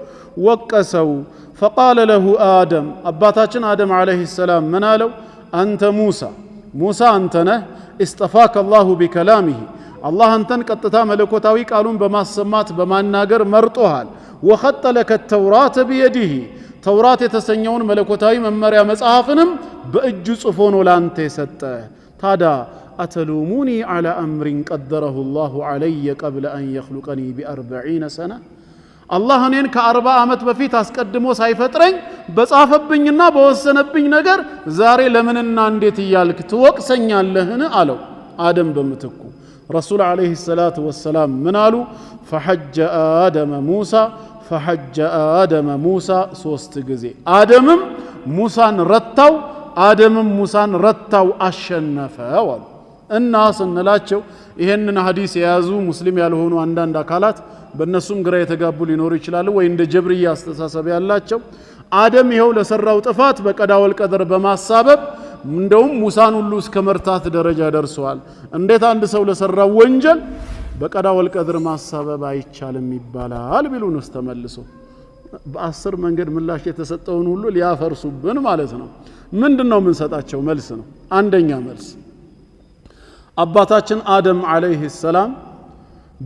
وكسوا فقال له آدم أباتاتنا آدم عليه السلام منالو أنت موسى أنتنا استفاك الله بكلامه الله أنتن قطتا ملكوتاوي قالون بما السمات بما الناقر مرطوهال وخط لك التوراة بيده توراة يتسنيون ملكوتاوي ممريا مصحفنم بأجو صفون ولانت سته تادا أتلوموني على أمر قدره الله علي قبل أن يخلقني ب40 سنة الله أنين ك40 ዓመት በፊት አስቀድሞ ሳይፈጥረኝ በጻፈብኝና በወሰነብኝ ነገር ዛሬ ለምንና እንዴት ይያልክ ትወቅሰኛለህን አለው አደም በመተኩ رسول عليه الصلاة والسلام منالو فحج آدم موسى سوست جزي آدم موسى رتاو أشنفه الناس نلاتشو ይሄንን ሐዲስ የያዙ ሙስሊም ያልሆኑ አንዳንድ አካላት በእነሱም ግራ የተጋቡ ሊኖሩ ይችላሉ ወይ እንደ ጀብርያ አስተሳሰብ ያላቸው አደም ይሄው ለሰራው ጥፋት በቀዳ ወልቀድር በማሳበብ እንደውም ሙሳን ሁሉ እስከ መርታት ደረጃ ደርሰዋል እንዴት አንድ ሰው ለሰራው ወንጀል በቀዳ ወልቀድር ማሳበብ አይቻልም ይባላል ቢሉንስ ተመልሶ በ10 መንገድ ምላሽ የተሰጠውን ሁሉ ሊያፈርሱብን ማለት ነው ምንድነው ምን ሰጣቸው መልስ ነው አንደኛ መልስ አባታችን አደም አለይሂ ሰላም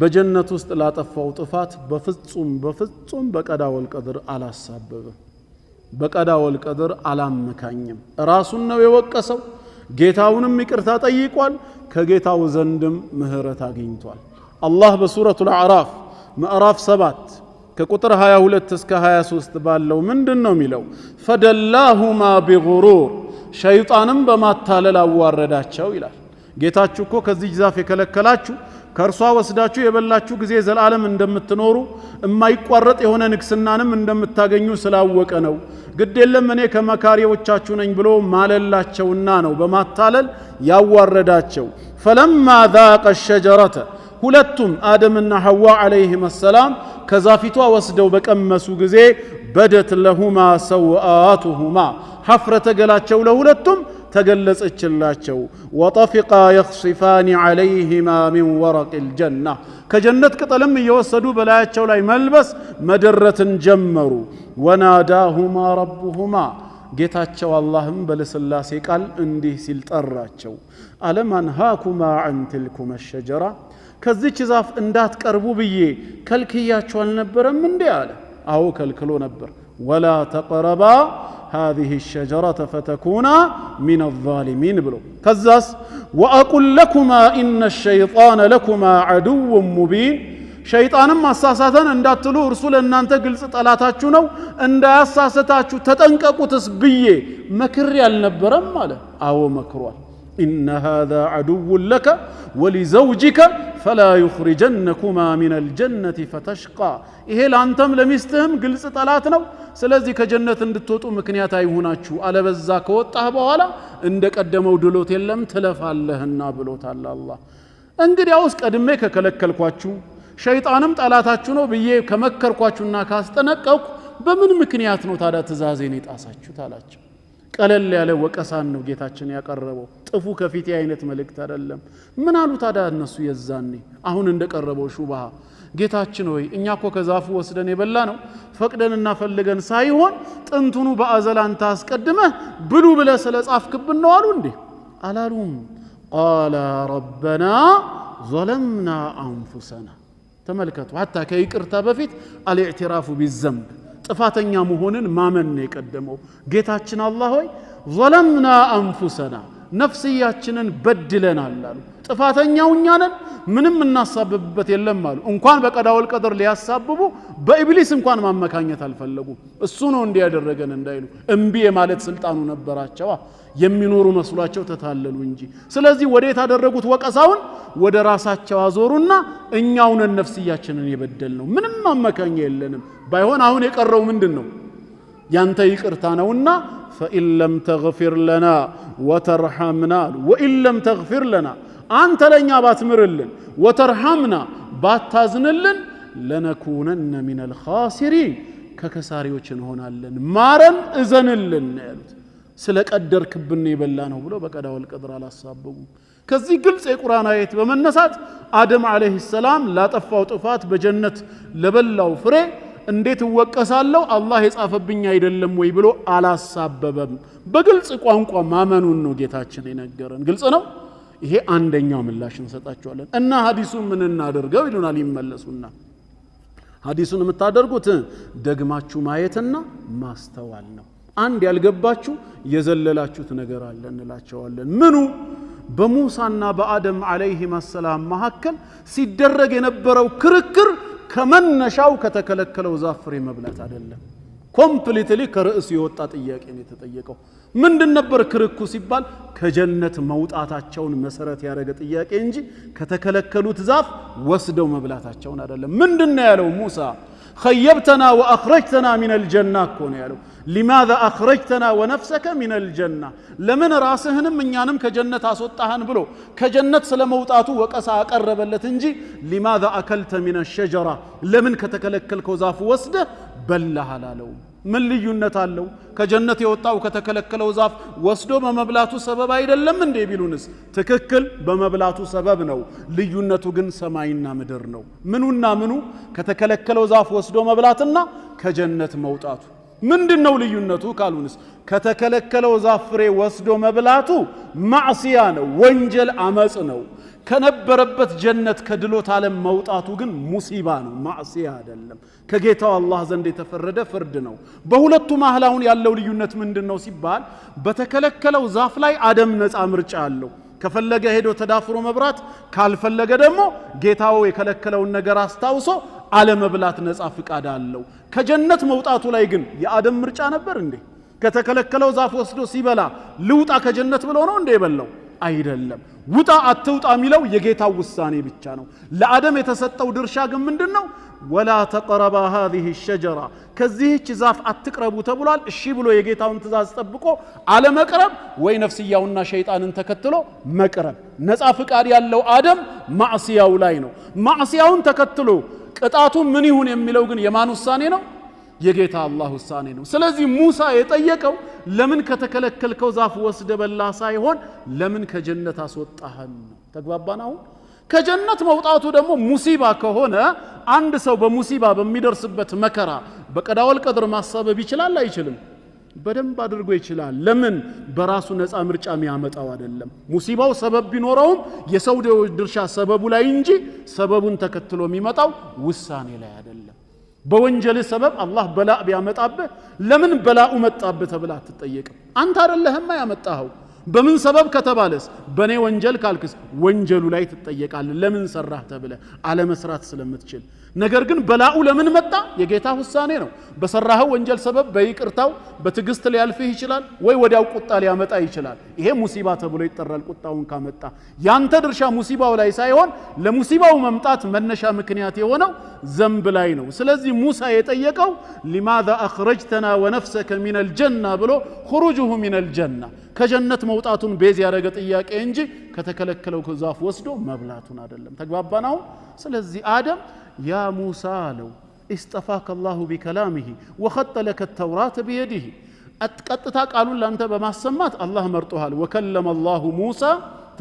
በጀነት ውስጥ ላጠፋው ጥፋት በፍጹም በቀዳ ወልቀድር አላሳበበም በቀዳ ወልቀድር አላመካኝም ራሱን ነው የወቀሰው ጌታውንም ይቅርታ ጠይቋል ከጌታው ዘንድም ምህረት አግኝቷል አላህ በሱረቱል አዕራፍ ምዕራፍ 7 ከቁጥር 22 እስከ 23 ባለው ምንድነው የሚለው ፈደላሁማ ቢጉሩር ሸይጣንም በማታለል አዋረዳቸው ይላል ጌታችሁ እኮ ከዚህ ዛፍ የከለከላችሁ ከርሷ ወስዳችሁ የበላችሁ ጊዜ ዘላለም እንደምትኖሩ የማይቋረጥ የሆነ ንግስናንም እንደምታገኙ ስላወቀ ነው ግድ የለም እኔ ከመካሪዎቻችሁ ነኝ ብሎ ማለላቸውና ነው በማታለል ያዋረዳቸው فلما ذاق الشجرة ሁለቱም አደምና ሐዋ አለይሂም ሰላም ከዛፊቷ ወስደው በቀመሱ ጊዜ በደት ለሁማ ሰውአቱሁማ ሐፍረተ ገላቸው ለሁለቱም ተገለጸችላቸው ወጠፊቃ يخصفان عليهما من ورق الجنة ከጀነት ቅጠልም እየወሰዱ በላያቸው ላይ መልበስ መደረትን ጀመሩ ወናዳሁማ ረቡሁማ ጌታቸው አላህም በለስላሴ ቃል እንዲህ ሲል ጠራቸው አለም አንሃኩማ عن تلكم الشجرة ከዚች ዛፍ እንዳትቀርቡ ብዬ ከልክያችሁ አልነበረም እንዴ አለ አው ከልክሎ ነበር ولا تقربا هذه الشجرة فتكونا من الظالمين بلو كزاس وأقول لكما إن الشيطان لكما عدو مبين شيطان ما أساساتنا انداتلو رسول أن أنت قلت طلاتاتشو نو اند أساساتاتشو تتنككو تسبيه مكري النبرم ماله أو مكروه إن هذا عدو لك ولزوجك فلا يخرجنكما من الجنة فتشقى إيه لأنتم لمستهم قلت طلاتنا ስለዚህ ከጀነት እንድትወጡ ምክንያት አይሆናችሁ አለበዛ ከወጣህ በኋላ እንደቀደመው ድሎት የለም ትለፋለህና ብሎታል አላህ እንግዲያውስ ቀድሜ ከከለከልኳችሁ ሸይጣንም ጠላታችሁ ነው ብዬ ከመከርኳችሁና ካስጠነቀቅኩ በምን ምክንያት ነው ታዲያ ትእዛዜን የጣሳችሁት አላቸው። ቀለል ያለ ወቀሳን ነው ጌታችን ያቀረበው። ጥፉ ከፊቴ አይነት መልእክት አይደለም። ምን አሉ ታዲያ እነሱ የዛኔ አሁን እንደቀረበው ሹብሃ ጌታችን ሆይ እኛ እኮ ከዛፉ ወስደን የበላ ነው ፈቅደንና ፈልገን ሳይሆን ጥንቱኑ በአዘል አንተ አስቀድመህ ብሉ ብለህ ስለጻፍክብን ነው አሉ እንዴ? አላሉም። ቃለ ረበና ظለምና አንፉሰና። ተመልከቱ፣ ሐታ ከይቅርታ በፊት አልኢዕትራፉ ቢዘንብ ጥፋተኛ መሆንን ማመን ነው የቀደመው። ጌታችን አላህ ሆይ ظለምና አንፉሰና ነፍስያችንን በድለናል አሉ። ጥፋተኛው እኛ ነን፣ ምንም እናሳብብበት የለም አሉ። እንኳን በቀዳውል ቀድር ሊያሳብቡ በኢብሊስ እንኳን ማመካኘት አልፈለጉም። እሱ ነው እንዲያደረገን እንዳይሉ እምቢ የማለት ስልጣኑ ነበራቸው። የሚኖሩ መስሏቸው ተታለሉ እንጂ። ስለዚህ ወዴት አደረጉት ወቀሳውን? ወደ ራሳቸው አዞሩና እኛው ነን ነፍስያችንን የበደል ነው፣ ምንም ማመካኛ የለንም። ባይሆን አሁን የቀረው ምንድነው? ያንተ ይቅርታ ነውና ፈኢን ለም ተግፊር ለና ወተርሐምና ወኢን ለም ተግፊር ለና አንተ ለኛ ባትምርልን ወተርሐምና ባታዝንልን ለነኩነነ ሚነል ኻሲሪን ከከሳሪዎች እንሆናለን፣ ማረን እዘንልን ያሉት። ስለቀደርክብን የበላ ነው ብሎ በቀዳውል ቀድር አላሳበቡም። ከዚህ ግልጽ የቁርአን አየት በመነሳት አደም አለይሂ ሰላም ላጠፋው ጥፋት በጀነት ለበላው ፍሬ እንዴት ወቀሳለው አላህ የጻፈብኝ አይደለም ወይ ብሎ አላሳበበም። በግልጽ ቋንቋ ማመኑን ነው ጌታችን የነገረን። ግልጽ ነው። ይሄ አንደኛው ምላሽ እንሰጣቸዋለን። እና ሐዲሱን ምን እናደርገው ይሉናል ይመለሱና፣ ሐዲሱን የምታደርጉት ደግማችሁ ማየትና ማስተዋል ነው። አንድ ያልገባችሁ የዘለላችሁት ነገር አለ እንላቸዋለን። ምኑ? በሙሳና በአደም አለይሂም ሰላም መካከል ሲደረግ የነበረው ክርክር ከመነሻው ከተከለከለው ዛፍ ፍሬ መብላት አይደለም። ኮምፕሊትሊ ከርዕሱ የወጣ ጥያቄ ነው የተጠየቀው። ምንድን ነበር ክርኩ ሲባል ከጀነት መውጣታቸውን መሰረት ያደረገ ጥያቄ እንጂ ከተከለከሉት ዛፍ ወስደው መብላታቸውን አይደለም። ምንድነው ያለው ሙሳ? خيبتنا واخرجتنا من الجنه كون ያለው لماذا اخرجتنا ونفسك من الجنه ለምን ራስህንም እኛንም ከጀነት አስወጣህን ብሎ ከጀነት ስለመውጣቱ ወቀሳ አቀረበለት እንጂ لماذا اكلت من الشجره ለምን ከተከለከልከው ዛፍ ወስደህ በላህ አላለው። ምን ልዩነት አለው? ከጀነት የወጣው ከተከለከለው ዛፍ ወስዶ በመብላቱ ሰበብ አይደለም እንዴ ቢሉንስ፣ ትክክል በመብላቱ ሰበብ ነው። ልዩነቱ ግን ሰማይና ምድር ነው። ምኑና ምኑ? ከተከለከለው ዛፍ ወስዶ መብላትና ከጀነት መውጣቱ። ምንድነው ልዩነቱ ካሉንስ፣ ከተከለከለው ዛፍ ፍሬ ወስዶ መብላቱ ማዕሲያ ነው፣ ወንጀል አመጽ ነው። ከነበረበት ጀነት ከድሎት ዓለም መውጣቱ ግን ሙሲባ ነው፣ ማዕሲያ አይደለም። ከጌታው አላህ ዘንድ የተፈረደ ፍርድ ነው። በሁለቱ መሃል አሁን ያለው ልዩነት ምንድነው ሲባል፣ በተከለከለው ዛፍ ላይ አደም ነፃ ምርጫ አለው። ከፈለገ ሄዶ ተዳፍሮ መብራት፣ ካልፈለገ ደግሞ ጌታው የከለከለውን ነገር አስታውሶ አለመብላት ነፃ ፍቃድ አለው። ከጀነት መውጣቱ ላይ ግን የአደም ምርጫ ነበር እንዴ? ከተከለከለው ዛፍ ወስዶ ሲበላ ልውጣ ከጀነት ብሎ ነው እንዴ የበላው? አይደለም። ውጣ አትውጣ የሚለው የጌታው ውሳኔ ብቻ ነው። ለአደም የተሰጠው ድርሻ ግን ምንድነው? ወላ ተቀረባ هذه الشجره ከዚህች ዛፍ አትቅረቡ ተብሏል። እሺ ብሎ የጌታውን ትእዛዝ ጠብቆ አለመቅረብ ወይ ነፍስያውና ሸይጣንን ተከትሎ መቅረብ። ነፃ ፍቃድ ያለው አደም ማዕሲያው ላይ ነው። ማዕሲያውን ተከትሎ ቅጣቱ ምን ይሁን የሚለው ግን የማን ውሳኔ ነው? የጌታ አላህ ውሳኔ ነው። ስለዚህ ሙሳ የጠየቀው ለምን ከተከለከልከው ዛፍ ወስደ በላ ሳይሆን ለምን ከጀነት አስወጣህን። ተግባባን? አሁን ከጀነት መውጣቱ ደግሞ ሙሲባ ከሆነ አንድ ሰው በሙሲባ በሚደርስበት መከራ በቀዳውል ቀድር ማሳበብ ይችላል አይችልም? በደንብ አድርጎ ይችላል። ለምን? በራሱ ነፃ ምርጫ የሚያመጣው አይደለም። ሙሲባው ሰበብ ቢኖረውም የሰው ድርሻ ሰበቡ ላይ እንጂ ሰበቡን ተከትሎ የሚመጣው ውሳኔ ላይ አይደለም። በወንጀል ሰበብ አላህ በላእ ቢያመጣብህ ለምን በላኡ መጣብህ ተብለህ አትጠየቅም። አንተ አይደለህማ ያመጣኸው። በምን ሰበብ ከተባለስ በኔ ወንጀል ካልክስ ወንጀሉ ላይ ትጠየቃለህ። ለምን ሰራህ ተብለህ አለመስራት ስለምትችል። ነገር ግን በላኡ ለምን መጣ? የጌታ ውሳኔ ነው። በሰራኸው ወንጀል ሰበብ በይቅርታው በትግስት ሊያልፍህ ይችላል፣ ወይ ወዲያው ቁጣ ሊያመጣ ይችላል። ይሄ ሙሲባ ተብሎ ይጠራል። ቁጣውን ካመጣ ያንተ ድርሻ ሙሲባው ላይ ሳይሆን ለሙሲባው መምጣት መነሻ ምክንያት የሆነው ዘንብ ላይ ነው። ስለዚህ ሙሳ የጠየቀው لماذا اخرجتنا ونفسك من الجنه ብሎ خروجه من الجنه ከጀነት መውጣቱን ቤዝ ያደረገ ጥያቄ እንጂ ከተከለከለው ዛፍ ወስዶ መብላቱን አይደለም። ተግባባናው? ስለዚህ አደም ያ ሙሳ አለው استفاك الله بكلامه وخط لك التوراة بيده ቀጥታ ቃሉን ላንተ በማሰማት አላህ መርጦሃል وكلم الله موسى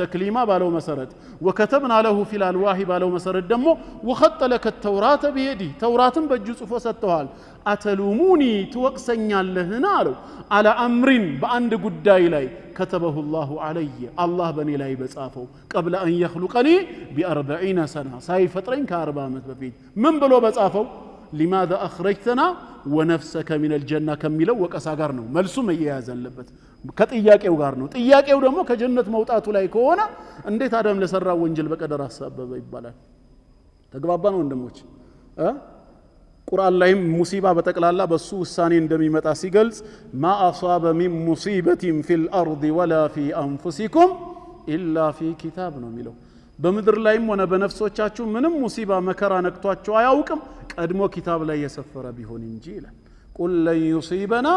تكليما بالو مسرت وكتبنا له في الالواح بالو مسرت دمو وخط لك التوراة بيدي توراةن በእጁ ጽፎ ሰጥተዋል أتلوموني توقسኛለህና አለው على امر በአንድ ጉዳይ ላይ كتبه الله علي الله በኔ ላይ በጻፈው قبل ان يخلقني ب40 سنه ሳይፈጥረኝ ከ40 ዓመት በፊት ምን ብሎ በጻፈው لماذا اخرجتنا ونفسك من الجنه ከሚለው ወቀሳ ጋር ነው መልሱ መያያዝ አለበት ከጥያቄው ጋር ነው ጥያቄው ደግሞ ከጀነት መውጣቱ ላይ ከሆነ እንዴት አደም ለሰራው ወንጀል በቀደር አሳበበ ይባላል ተግባባን ወንድሞች ቁርአን ላይም ሙሲባ በተቀላላ በሱ ውሳኔ እንደሚመጣ ሲገልጽ ما اصاب من مصيبه في الارض ولا في انفسكم الا في كتاب ነው የሚለው በመድር ላይም ሆነ በነፍሶቻችሁ ምንም ሙሲባ መከራ ነክቷችሁ አያውቅም ቀድሞ ኪታብ ላይ የሰፈረ ቢሆን እንጂ ይላል قل لن يصيبنا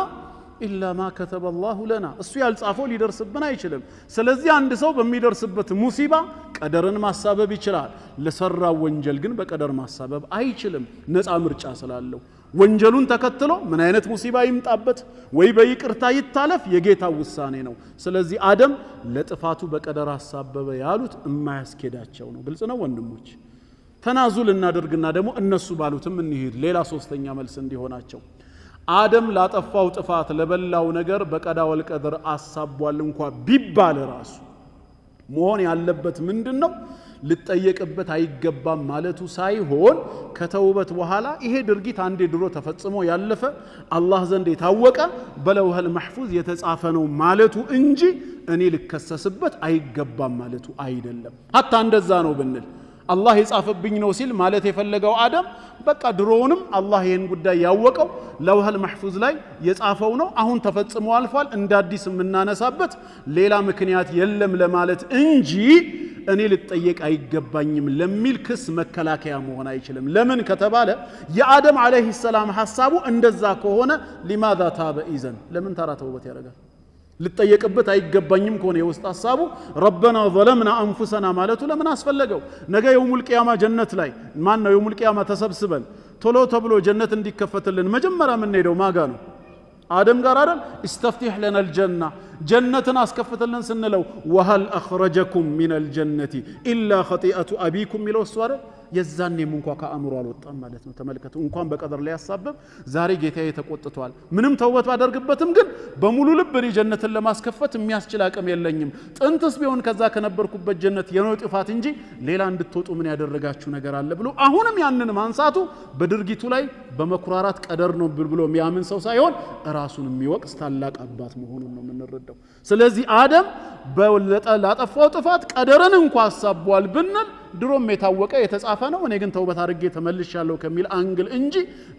إلا ما كتب الله لنا እሱ ያልጻፈው ሊደርስብን አይችልም ስለዚህ አንድ ሰው በሚደርስበት ሙሲባ ቀደርን ማሳበብ ይችላል ለሰራው ወንጀል ግን በቀደር ማሳበብ አይችልም ነፃ ምርጫ ስላለው ወንጀሉን ተከትሎ ምን አይነት ሙሲባ ይምጣበት ወይ በይቅርታ ይታለፍ የጌታው ውሳኔ ነው ስለዚህ አደም ለጥፋቱ በቀደር አሳበበ ያሉት የማያስኬዳቸው ነው ግልጽ ነው ወንድሞች ተናዙል እናደርግና ደግሞ እነሱ ባሉትም እንሂድ ሌላ ሶስተኛ መልስ እንዲሆናቸው አደም ላጠፋው ጥፋት ለበላው ነገር በቀዳ ወልቀድር አሳቧል እንኳን ቢባል ራሱ መሆን ያለበት ምንድነው ልጠየቅበት አይገባም ማለቱ ሳይሆን ከተውበት በኋላ ይሄ ድርጊት አንዴ ድሮ ተፈጽሞ ያለፈ አላህ ዘንድ የታወቀ በለውህል መህፉዝ የተጻፈ ነው ማለቱ እንጂ እኔ ልከሰስበት አይገባም ማለቱ አይደለም hatta እንደዛ ነው ብንል አላህ የጻፈብኝ ነው ሲል ማለት የፈለገው አደም በቃ ድሮውንም አላህ ይሄን ጉዳይ ያወቀው ለውህል መህፉዝ ላይ የጻፈው ነው አሁን ተፈጽሞ አልፏል እንደ አዲስ የምናነሳበት ሌላ ምክንያት የለም ለማለት እንጂ እኔ ልጠየቅ አይገባኝም ለሚል ክስ መከላከያ መሆን አይችልም ለምን ከተባለ የአደም አለይሂ ሰላም ሐሳቡ እንደዛ ከሆነ لماذا تاب اذن ለምን ታራ ተውበት ያደርጋል ልጠየቅበት አይገባኝም ከሆነ የውስጥ ሐሳቡ ربنا ظلمنا انفسنا ማለቱ ለምን አስፈለገው ነገ የውሙል ቂያማ ጀነት ላይ ማን ነው የውሙል ቂያማ ተሰብስበን ቶሎ ተብሎ ጀነት እንዲከፈትልን መጀመሪያ ምን ሄደው ማጋ ነው አደም ጋር አይደል استفتح لنا الجنه جنتنا አስከፍተልን ስንለው وهل اخرجكم من الجنه الا خطيئه ابيكم ሚለው እሱ አይደል የዛኔም እንኳን ከአእምሮ አልወጣም ማለት ነው ተመልከቱ እንኳን በቀደር ላይ ያሳበብ ዛሬ ጌታዬ ተቆጥቷል ምንም ተውበት ባደርግበትም ግን በሙሉ ልብ ጀነትን ለማስከፈት የሚያስችል አቅም የለኝም ጥንትስ ቢሆን ከዛ ከነበርኩበት ጀነት የነው ጥፋት እንጂ ሌላ እንድትወጡ ምን ያደረጋችሁ ነገር አለ ብሎ አሁንም ያንን ማንሳቱ በድርጊቱ ላይ በመኩራራት ቀደር ነው ብሎ የሚያምን ሰው ሳይሆን ራሱን የሚወቅስ ታላቅ አባት መሆኑን ነው የምንረዳው ስለዚህ አደም ላጠፋው ጥፋት ቀደርን እንኳን አሳቧል ብንል ድሮም የታወቀ የተጻፈ ነው እኔ ግን ተውበት አድርጌ ተመልሻለሁ ከሚል አንግል እንጂ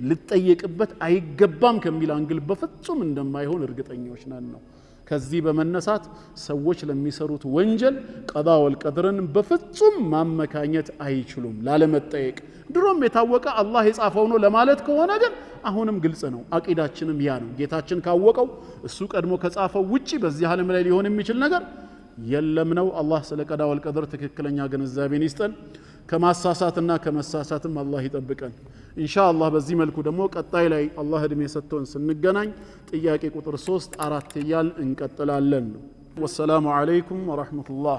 ልጠየቅበት አይገባም ከሚል አንግል በፍጹም እንደማይሆን እርግጠኞች ነን ነው ከዚህ በመነሳት ሰዎች ለሚሰሩት ወንጀል ቀዳ ወልቀድርን በፍጹም ማመካኘት አይችሉም ላለመጠየቅ ድሮም የታወቀ አላህ የጻፈው ነው ለማለት ከሆነ ግን አሁንም ግልጽ ነው አቂዳችንም ያ ነው ጌታችን ካወቀው እሱ ቀድሞ ከጻፈው ውጪ በዚህ ዓለም ላይ ሊሆን የሚችል ነገር የለም ነው አላህ ስለ ቀዳ ወልቀድር ትክክለኛ ግንዛቤን ይስጠን ከማሳሳትና ከመሳሳትም አላህ ይጠብቀን ኢንሻአላህ በዚህ መልኩ ደግሞ ቀጣይ ላይ አላህ እድሜ ሰጥቶን ስንገናኝ ጥያቄ ቁጥር 3 4 ይያል እንቀጥላለን ወሰላሙ አለይኩም ወራህመቱላህ